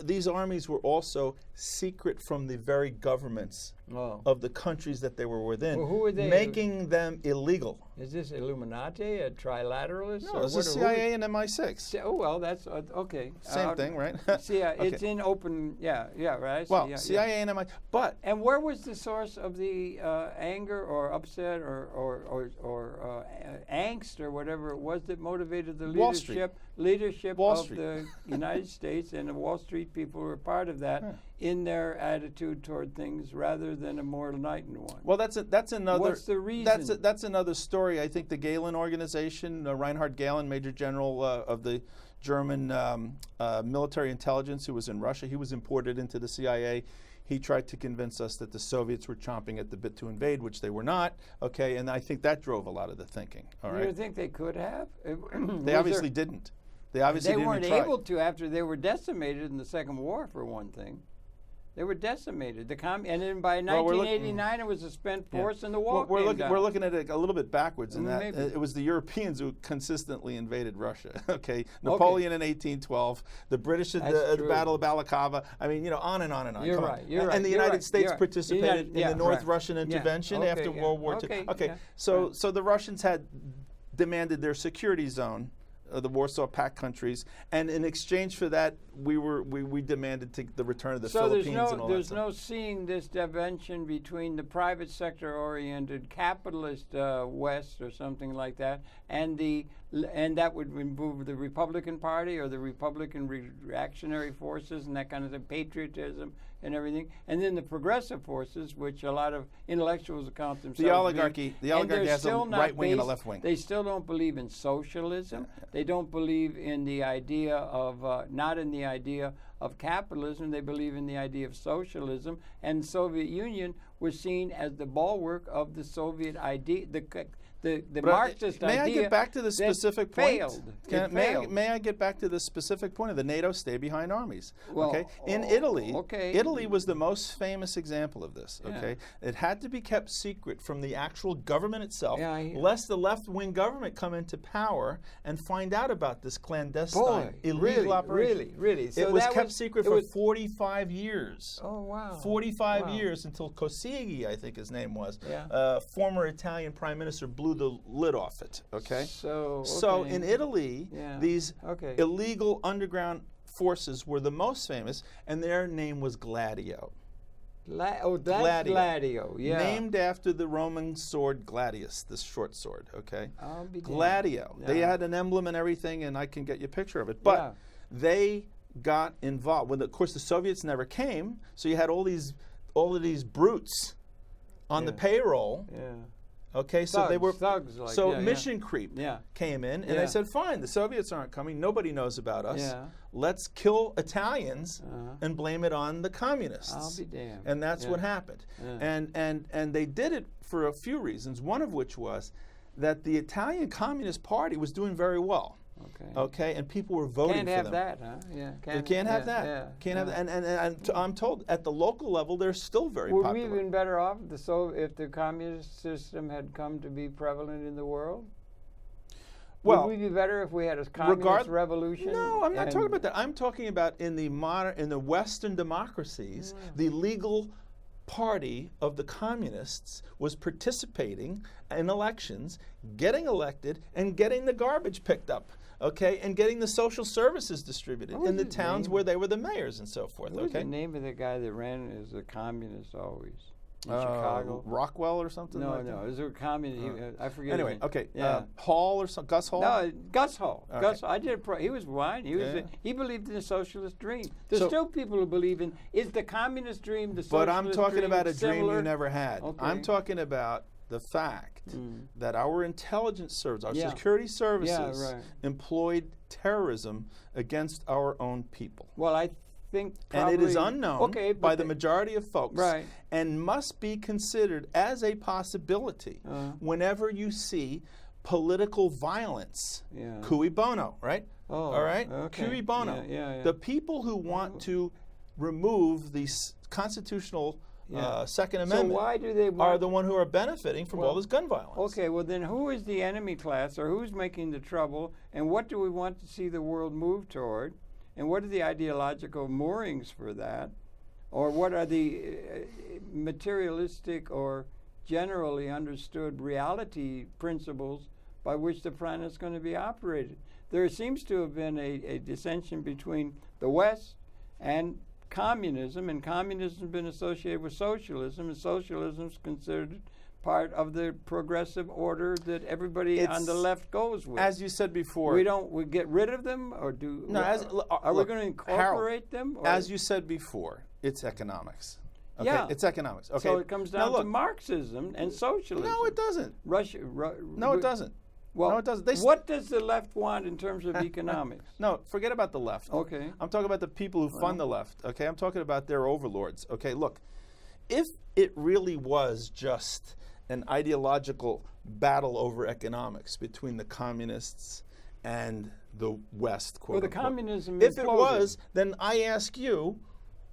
These armies were also secret from the very governments Oh. of the countries that they were within, Well, who were they? making them illegal. Is this Illuminati, a trilateralist? No, or it's the who- CIA and MI6. Oh, well, that's okay. Same thing, right? See, it's Okay. in open, right? Well, yeah, CIA yeah. and MI, but And where was the source of the anger or upset or angst or whatever it was that motivated the Wall Street. leadership Wall of Street. the United States, and the Wall Street people were part of that in their attitude toward things rather than a more enlightened one? well, that's another. What's the reason? That's another story. I think the Gehlen organization, Reinhard Gehlen, Major General of the German military intelligence, who was in Russia, he was imported into the CIA. He tried to convince us that the Soviets were chomping at the bit to invade, which they were not. Okay, and I think that drove a lot of the thinking. All You right, don't think they could have? they obviously didn't. They obviously They didn't weren't even try. able to after they were decimated in the Second War, for one thing. They were decimated. And then by Well, we're look- 1989, it was a spent force, and the Well, wall we're came looking down. we're looking at it a little bit backwards in that Maybe. it was the Europeans who consistently invaded Russia. Okay, Napoleon in 1812, the British at That's the true. Battle of Balaclava. I mean, on and on and on. You're Come on. right, you're And right, the you're United right, States you're right. participated in Yeah, the North right. Russian Yeah, intervention okay, after yeah. World War II. Okay, Okay, yeah, so right. so the Russians had demanded their security zone the Warsaw Pact countries, and in exchange for that, we demanded the return of the Philippines and all that there's stuff. no seeing this dimension between the private sector-oriented capitalist West or something like that, and that would remove the Republican Party or the Republican reactionary forces and that kind of thing, patriotism and everything, and then the progressive forces, which a lot of intellectuals count themselves. The oligarchy has a right wing and a left wing. They still don't believe in socialism. They don't believe in the idea of not in the idea of capitalism. They believe in the idea of socialism. And the Soviet Union was seen as the bulwark of the Soviet idea, the Marxist idea. May I get back to the specific point? Failed. May I get back to the specific point of the NATO stay-behind armies? Well, okay. In Italy, Italy was the most famous example of this. Okay. It had to be kept secret from the actual government itself, lest the left-wing government come into power and find out about this clandestine, illegal operation. Really. So it was kept secret for 45 years. Oh, wow. 45 years until Cossiga, I think his name was, former Italian prime minister, blew the lid off it. Okay. So in Italy, these illegal underground forces were the most famous, and their name was Gladio. Gladio. Yeah. Named after the Roman sword gladius, this short sword. Okay. Gladio. Yeah. They had an emblem and everything, and I can get you a picture of it. But they got involved. Of course, the Soviets never came, so you had all of these brutes on the payroll. Yeah. Okay, thugs, so they were thugs. Mission creep came in, and they said, "Fine, the Soviets aren't coming. Nobody knows about us. Yeah. Let's kill Italians and blame it on the communists." I'll be damned. And that's what happened. And they did it for a few reasons. One of which was that the Italian Communist Party was doing very well. Okay, and people were voting for them. Can't have that, huh? Yeah. They can't have that. Yeah. Can't have that. And I'm told at the local level they're still very popular. Would we have been better off if the communist system had come to be prevalent in the world? Well, would we be better if we had a communist revolution? No, I'm not talking about that. I'm talking about in the Western democracies, the legal party of the communists was participating in elections, getting elected, and getting the garbage picked up, and getting the social services distributed in the towns where they were the mayors and so forth. What was the name of the guy that ran as a communist always? In Chicago? Rockwell or something? No, it was a communist. I forget. Anyway, Hall or something. Gus Hall? No, Gus Hall. Okay. Gus. I did. He was white. He believed in the socialist dream. There's still people who believe in. Is the communist dream the socialist dream? But I'm talking about a dream similar? you never had. Okay. I'm talking about the fact that our intelligence service, our security services, employed terrorism against our own people. Well, I think and it is unknown by the majority of folks, and must be considered as a possibility whenever you see political violence. Cui bono, right? All right? Cui bono. The people who want to remove the constitutional Second Amendment why do they are the one who are benefiting from all this gun violence. Okay, well then who is the enemy class, or who's making the trouble, and what do we want to see the world move toward? And what are the ideological moorings for that? Or what are the materialistic or generally understood reality principles by which the planet is going to be operated? There seems to have been a dissension between the West and communism, and communism has been associated with socialism, and socialism is considered part of the progressive order that everybody on the left goes with. As you said before, we get rid of them, or are we going to incorporate them? Or? As you said before, it's economics. Okay? It's economics. Okay, so it comes down to Marxism and socialism. No, it doesn't. No, it doesn't. Well, no, it doesn't. What does the left want in terms of economics? No, forget about the left. Okay. I'm talking about the people who fund the left. Okay, I'm talking about their overlords. Okay, look, if it really was just an ideological battle over economics between the communists and the West, quote unquote. The communism if it was, then I ask you,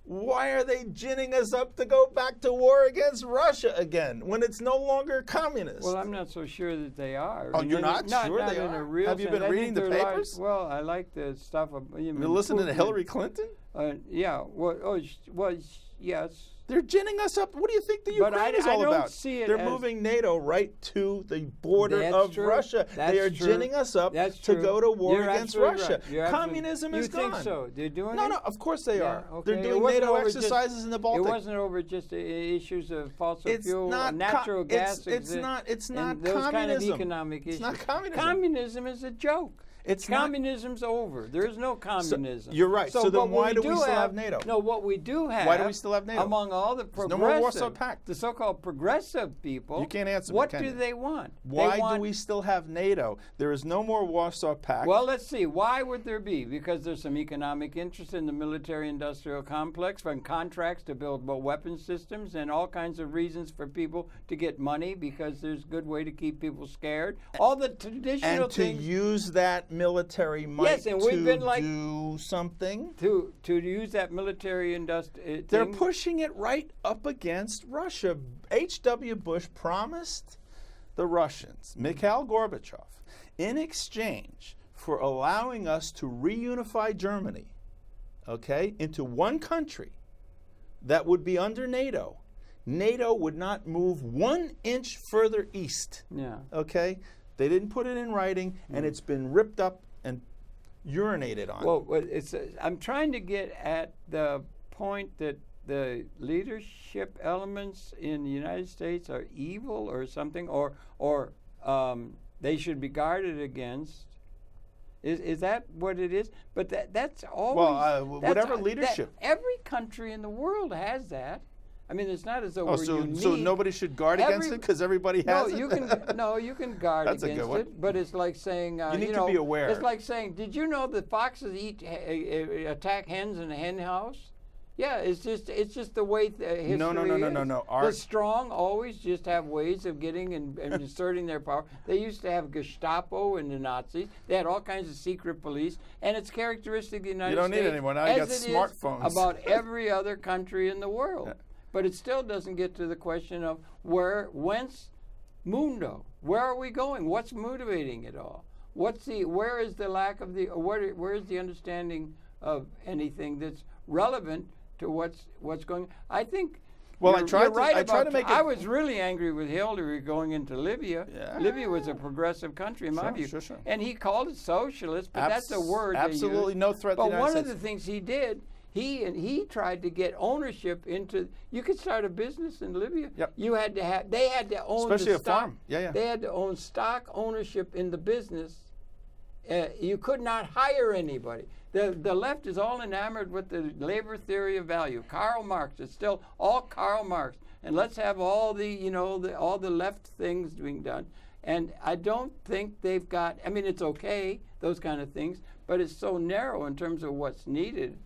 why are they ginning us up to go back to war against Russia again when it's no longer communist? Well, I'm not so sure that they are. Oh, you're not sure they are? Have you been reading the papers? Well, I like the stuff. You're listening to Hillary Clinton? Yeah. Well, yes. They're ginning us up. What do you think the But Ukraine I is all don't about? see it They're as- moving NATO right to the border That's of true. Russia. That's They are true. ginning us up That's to true. go to war You're against absolutely Russia. right. You're absolutely- Communism is You gone. think so? They're doing No, it? no, of course they are. Okay. They're It doing wasn't NATO over exercises in the Baltic. It wasn't over just issues of fossil It's fuel, not natural gas. it's not and those communism. kind of economic issues. It's not communism. Communism is a joke. It's not- Communism's over. There is no communism. you're right. So then but why what do we still have NATO? No, what we do have. Why do we still have NATO? Among all the no progressive, more Warsaw Pact. the so-called progressive people. You can't answer me, What can do you? they want? Why They want, do we still have NATO? There is no more Warsaw Pact. Well, let's see. Why would there be? Because there's some economic interest in the military-industrial complex, from contracts to build more weapon systems, and all kinds of reasons for people to get money, because there's a good way to keep people scared. All the traditional and to things. use that military might Yes, and we've been like- do something. To use that military-industrial They're pushing it right up against Russia. H.W. Bush promised the Russians, Mikhail Gorbachev, in exchange for allowing us to reunify Germany, okay, into one country that would be under NATO. NATO would not move 1 inch further east. Yeah. Okay? They didn't put it in writing, and it's been ripped up and urinated on. Well, I'm trying to get at the point that the leadership elements in the United States are evil or something, or they should be guarded against. Is that what it is? But that's always whatever leadership. Every country in the world has that. I mean, it's not as though we're unique. So nobody should guard against it because everybody has it? You can guard That's a good against one. it, but it's like saying You need to be aware. It's like saying, did you know that foxes attack hens in a hen house? Yeah, it's just the way history is. No. The strong always just have ways of getting and inserting their power. They used to have Gestapo and the Nazis. They had all kinds of secret police, and it's characteristic of the United States. You don't need anyone now. You got as it is smartphones. about every other country in the world. Yeah. But it still doesn't get to the question of whence mundo? Where are we going? What's motivating it all? Where is the lack of where is the understanding of anything that's relevant to what's going on? I think Well, you're right to make it. I was really angry with Hillary going into Libya. Yeah. Libya was a progressive country in my view. Sure. And he called it socialist, but that's a word absolutely they no use. threat to But the United one of States. the things he did, he tried to get ownership into. You could start a business in Libya. Yep. They had to own Especially the a stock. farm. Yeah. They had to own stock ownership in the business. You could not hire anybody. The left is all enamored with the labor theory of value. Karl Marx. It's still all Karl Marx. And let's have all all the left things being done. And I don't think they've got. I mean, it's okay, those kind of things, but it's so narrow in terms of what's needed.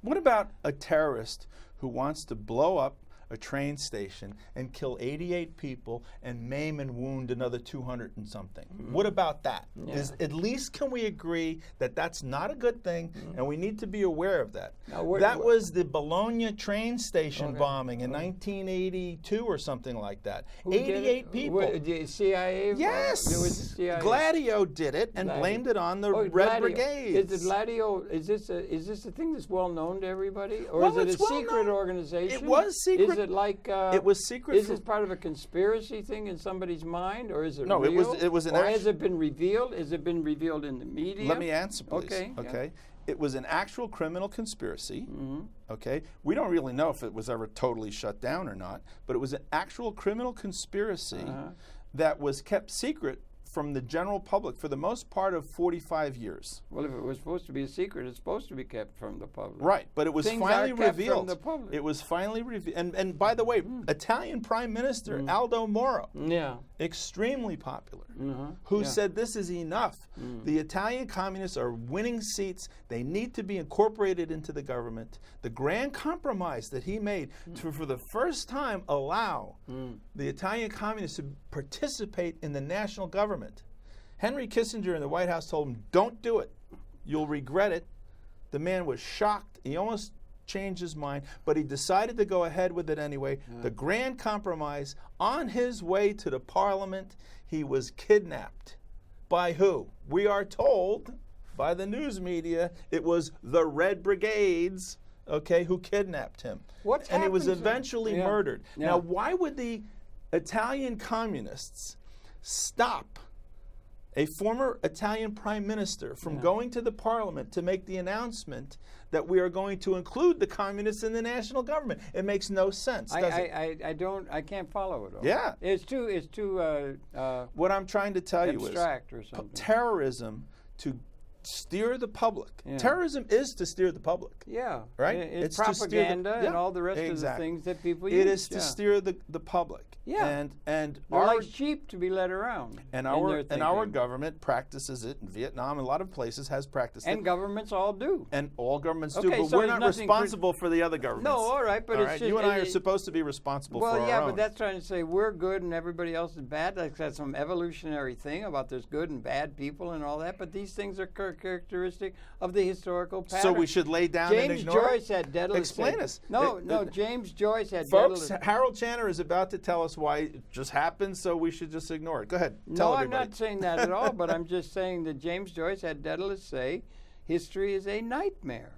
What about a terrorist who wants to blow up a train station and kill 88 people and maim and wound another 200 and something? What about that? Yeah. At least can we agree that that's not a good thing, and we need to be aware of that? Now, That was the Bologna train station bombing in 1982 or something like that. Who did 88 it? people. The CIA? Yes. It was the CIA. Gladio did it and Gladio. blamed it on the Red Gladio. Brigades. Is it Gladio? Is this a thing that's well known to everybody, or Well, is it it's a well secret known. organization? It was secret. Is it like? It was secret Is for- this part of a conspiracy thing in somebody's mind, or is it No, it real? was an Or act- has it been revealed? Has it been revealed in the media? Let me answer, please. Okay. yeah. Okay. It was an actual criminal conspiracy. Mm-hmm. Okay. We don't really know if it was ever totally shut down or not, but it was an actual criminal conspiracy that was kept secret from the general public for the most part of 45 years. Well, if it was supposed to be a secret, it's supposed to be kept from the public. Right, but it was Things finally are kept revealed. from the public. It was finally revealed. And by the way, Italian Prime Minister Aldo Moro, Yeah. extremely popular, Uh-huh. who yeah. said this is enough. The Italian communists are winning seats. They need to be incorporated into the government. The grand compromise that he made to, for the first time, allow the Italian communists to participate in the national government. Henry Kissinger in the White House told him, don't do it. You'll regret it. The man was shocked. He almost changed his mind, but he decided to go ahead with it anyway. The grand compromise, on his way to the parliament, he was kidnapped. By who? We are told by the news media it was the Red Brigades, okay, who kidnapped him. What's and he was happened to him? eventually Yeah. murdered. Yeah. Now, why would the Italian communists stop a former Italian prime minister from going to the parliament to make the announcement that we are going to include the communists in the national government? It makes no sense, does it? I can't follow it all. Yeah. It's too What I'm trying to tell you is abstract or something. terrorism to steer the public. Yeah. Terrorism is to steer the public. Yeah. Right? It's to steer propaganda and all the rest of the things that people use. It is to steer the public. Yeah. And They're our like sheep to be led around. and in our their and our thinking. government practices it in Vietnam. A lot of places has practiced And it. governments all do. And all governments do, Okay, but so we're there's not nothing responsible for the other governments. No, all right, but All it's right? just You and I are supposed to be responsible for our Well, yeah, own. but that's trying to say we're good and everybody else is bad. Like that's some evolutionary thing about there's good and bad people and all that. But these things are characteristic of the historical pattern. So we should lay down and James ignore Joyce it? had Daedalus. Explain us. No, James Joyce had Folks, Daedalus. Harold Channer is about to tell us why it just happened, so we should just ignore it. Go ahead. Tell No, I'm everybody. not saying that at all, but I'm just saying that James Joyce had Daedalus say, history is a nightmare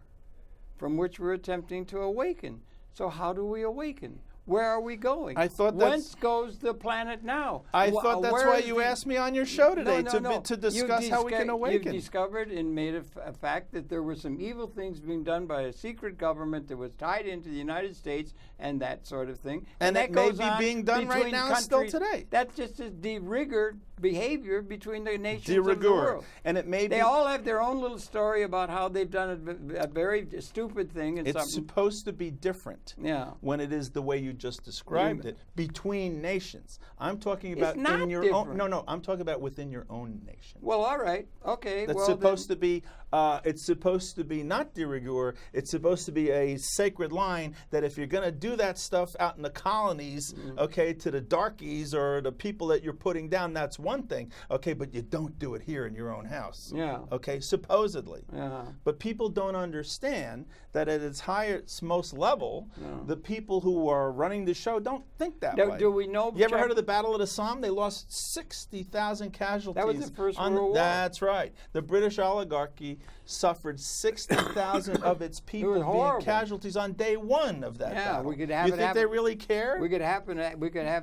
from which we're attempting to awaken. So how do we awaken? Where are we going? I thought that's- Whence goes the planet now? I thought that's where why is you the- asked me on your show today No. to discuss how we can You've awaken. discovered and made a fact that there were some evil things being done by a secret government that was tied into the United States and that sort of thing. And that it may goes be on being done right between now still countries. today. That's just a de rigueur behavior between the nations De of the rigueur. world. And it may They be. all have their own little story about how they've done a very stupid thing and It's something. supposed to be different Yeah. when it is the way you just described it, between nations. I'm talking about not in your different. own. No, I'm talking about within your own nation. Well, all right. Okay. That's well, supposed to be. It's supposed to be not de rigueur. It's supposed to be a sacred line that if you're going to do that stuff out in the colonies, okay, to the darkies or the people that you're putting down, that's one thing. Okay, but you don't do it here in your own house. Yeah. Okay, supposedly. Yeah. But people don't understand that at its highest, most level, the people who are running the show don't think that way. Do we know? You ever heard of the Battle of the Somme? They lost 60,000 casualties. That was the First World War. That's right. The British oligarchy suffered 60,000 of its people being horrible. casualties on day one of that Yeah, battle. we could have you it think happen. they really care? We could have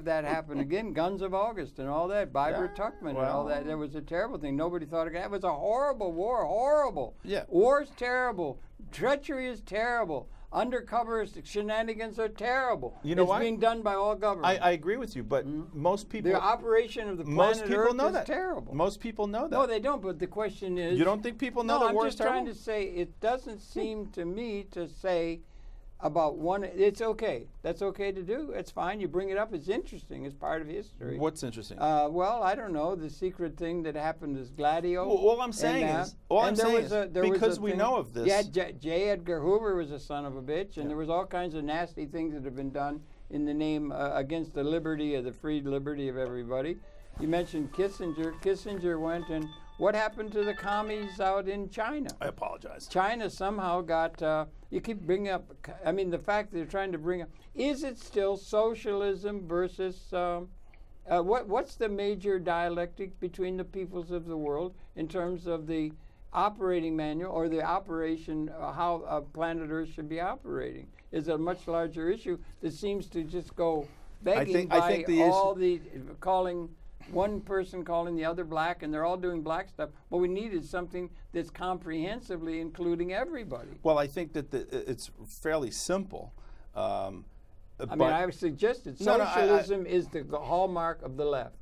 that happen again. Guns of August and all that. Biber Tuchman and all that. That was a terrible thing. Nobody thought it could happen. It was a horrible war. Horrible. Yeah. War's terrible. Treachery is terrible. Undercover shenanigans are terrible. You know it's why? being done by all governments. I agree with you, but most people. The operation of the most planet people Earth know is that. terrible. Most people know that. No, they don't. But the question is, You don't think people know no, that war I'm is just trying terrible? to say it doesn't seem to me to say about one. It's okay. That's okay to do. It's fine. You bring it up. It's interesting. It's part of history. What's interesting? Well, I don't know. The secret thing that happened is Gladio. Well, all I'm saying is, because we know of this. Yeah, J. Edgar Hoover was a son of a bitch, and there was all kinds of nasty things that have been done in the name against the liberty of the free liberty of everybody. You mentioned Kissinger. Kissinger went and what happened to the commies out in China? I apologize. China somehow got, you keep bringing up, I mean, the fact that they're trying to bring up, is it still socialism versus, what's the major dialectic between the peoples of the world in terms of the operating manual or the operation, how planet Earth should be operating? Is a much larger issue that seems to just go begging I think the all the calling one person calling the other black, and they're all doing black stuff. What we need is something that's comprehensively including everybody. Well, I think that it's fairly simple. I mean, I've suggested socialism is the hallmark of the left.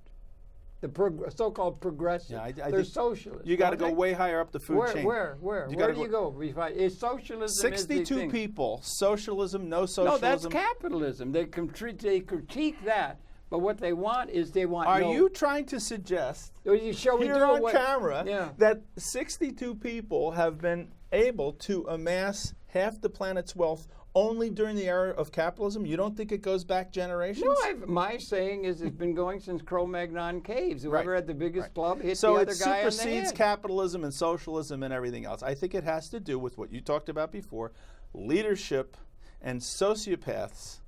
The so-called progressive. Yeah, I they're think socialists. You got to don't go they? way higher up the food chain. Where do you go? Is socialism 62 people. Socialism, no socialism. No, that's capitalism. They critique that. But what they want is they want. Are you trying to suggest here on camera that 62 people have been able to amass half the planet's wealth only during the era of capitalism? You don't think it goes back generations? No, my saying is it's been going since Cro-Magnon caves. Whoever had the biggest club hit the other guy on the head. So it supersedes capitalism and socialism and everything else. I think it has to do with what you talked about before, leadership and sociopaths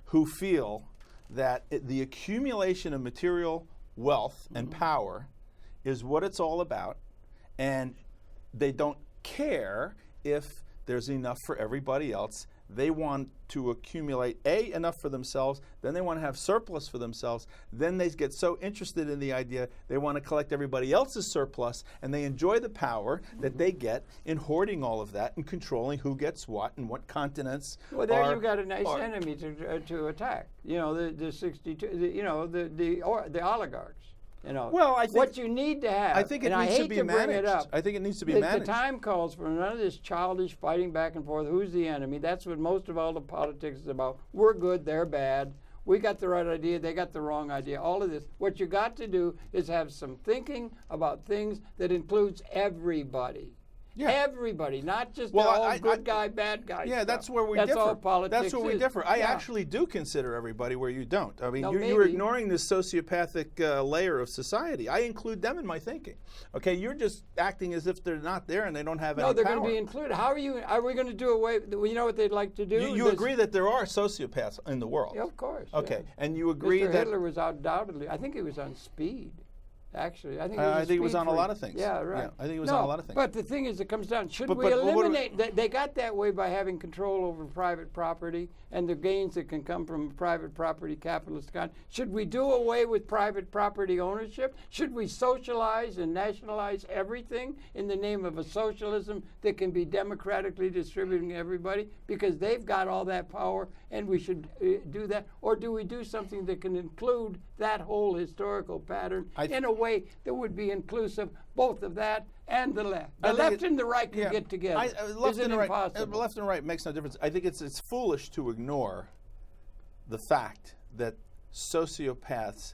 who feel that the accumulation of material wealth and power is what it's all about, and they don't care if there's enough for everybody else. They want to accumulate, enough for themselves, then they want to have surplus for themselves, then they get so interested in the idea they want to collect everybody else's surplus, and they enjoy the power that they get in hoarding all of that and controlling who gets what and what continents. Well, there you've got a nice enemy to attack. You know, the 62, the oligarchs. You know, well, I think what you need to have. I think it needs to be managed. I think it needs to be managed. The time calls for none of this childish fighting back and forth. Who's the enemy? That's what most of all the politics is about. We're good, they're bad. We got the right idea, they got the wrong idea. All of this. What you got to do is have some thinking about things that includes everybody. Yeah. Everybody, not just good guy, bad guy. Yeah, stuff. That's where we differ. That's all politics That's where we differ. I actually do consider everybody where you don't. I mean, no, you're ignoring this sociopathic layer of society. I include them in my thinking. Okay, you're just acting as if they're not there and they don't have any power. No, they're going to be included. How are we going to do away? You know what they'd like to do? You agree that there are sociopaths in the world? Yeah, of course. Okay, yeah. And you agree Mr. that Hitler was undoubtedly. I think he was on speed. Actually, I think he was on a lot of things. Yeah, right. Yeah, I think he was on a lot of things. But the thing is, it comes down. Should we eliminate? They got that way by having control over private property and the gains that can come from private property capitalist economy. Should we do away with private property ownership? Should we socialize and nationalize everything in the name of a socialism that can be democratically distributing to everybody? Because they've got all that power, and we should do that. Or do we do something that can include that whole historical pattern in a way that would be inclusive both of that and the left? The left and the right can get together. Is it impossible? Left and right makes no difference. I think it's foolish to ignore the fact that sociopathic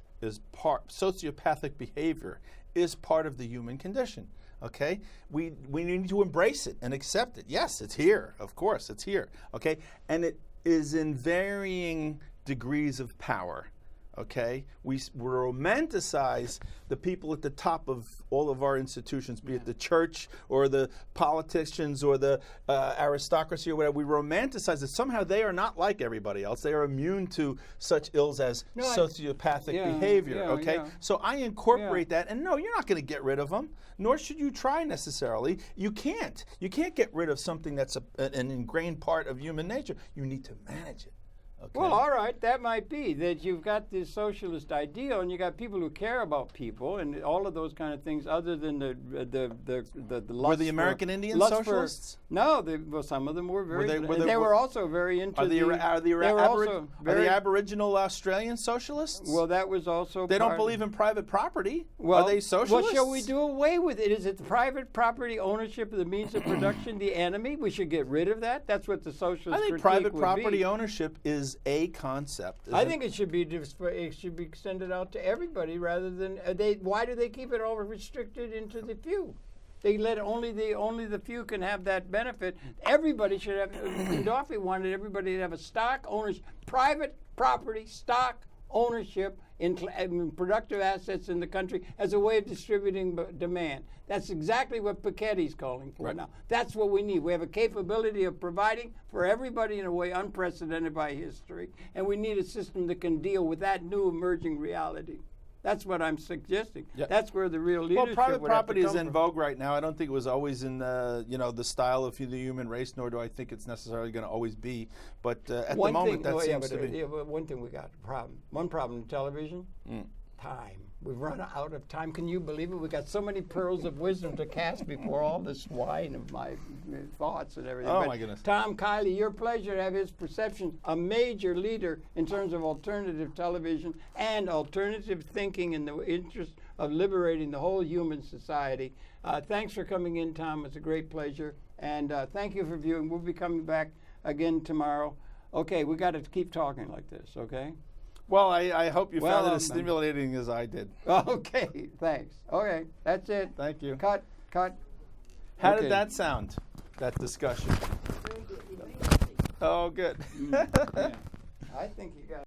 behavior is part of the human condition. Okay, we need to embrace it and accept it. Yes, it's here. Of course, it's here. Okay, and it is in varying degrees of power. Okay, we romanticize the people at the top of all of our institutions, be it the church or the politicians or the aristocracy or whatever. We romanticize that somehow they are not like everybody else. They are immune to such ills as sociopathic behavior. Okay, so I incorporate that, and no, you're not going to get rid of them, nor should you try necessarily. You can't. You can't get rid of something that's an ingrained part of human nature. You need to manage it. Okay. Well, all right, that might be that you've got this socialist ideal, and you got people who care about people, and all of those kind of things. Other than the lust were the American Indian socialists? No, some of them were very. They were also very into. Are the Aboriginal Australian socialists? Well, that was also. They don't believe in private property. Well, are they socialists? What shall we do away with it? Is it the private property ownership of the means of production the enemy? We should get rid of that. That's what the socialist. I think private property ownership is a concept. I think it should be extended out to everybody rather than why do they keep it all restricted into the few? They let only the few can have that benefit. Everybody should have. Gaddafi wanted everybody to have a stock ownership, private property stock ownership in productive assets in the country as a way of distributing demand. That's exactly what Piketty's calling for now. That's what we need. We have a capability of providing for everybody in a way unprecedented by history, and we need a system that can deal with that new emerging reality. That's what I'm suggesting. Yep. That's where the real leadership. Well, private property is in vogue right now. I don't think it was always in the style of the human race, nor do I think it's necessarily going to always be. But at the moment, that seems to be. But one thing we got a problem. One problem in television: time. We've run out of time. Can you believe it? We got so many pearls of wisdom to cast before all this wine of my thoughts and everything. Oh, my goodness. Tom Kiely, your pleasure to have his perception, a major leader in terms of alternative television and alternative thinking in the interest of liberating the whole human society. Thanks for coming in, Tom. It's a great pleasure. And thank you for viewing. We'll be coming back again tomorrow. Okay, we got to keep talking like this, okay? Well, I hope you found it as stimulating as I did. Okay, thanks. Okay, that's it. Thank you. Cut. How did that sound, that discussion? Oh, good. Yeah. I think you got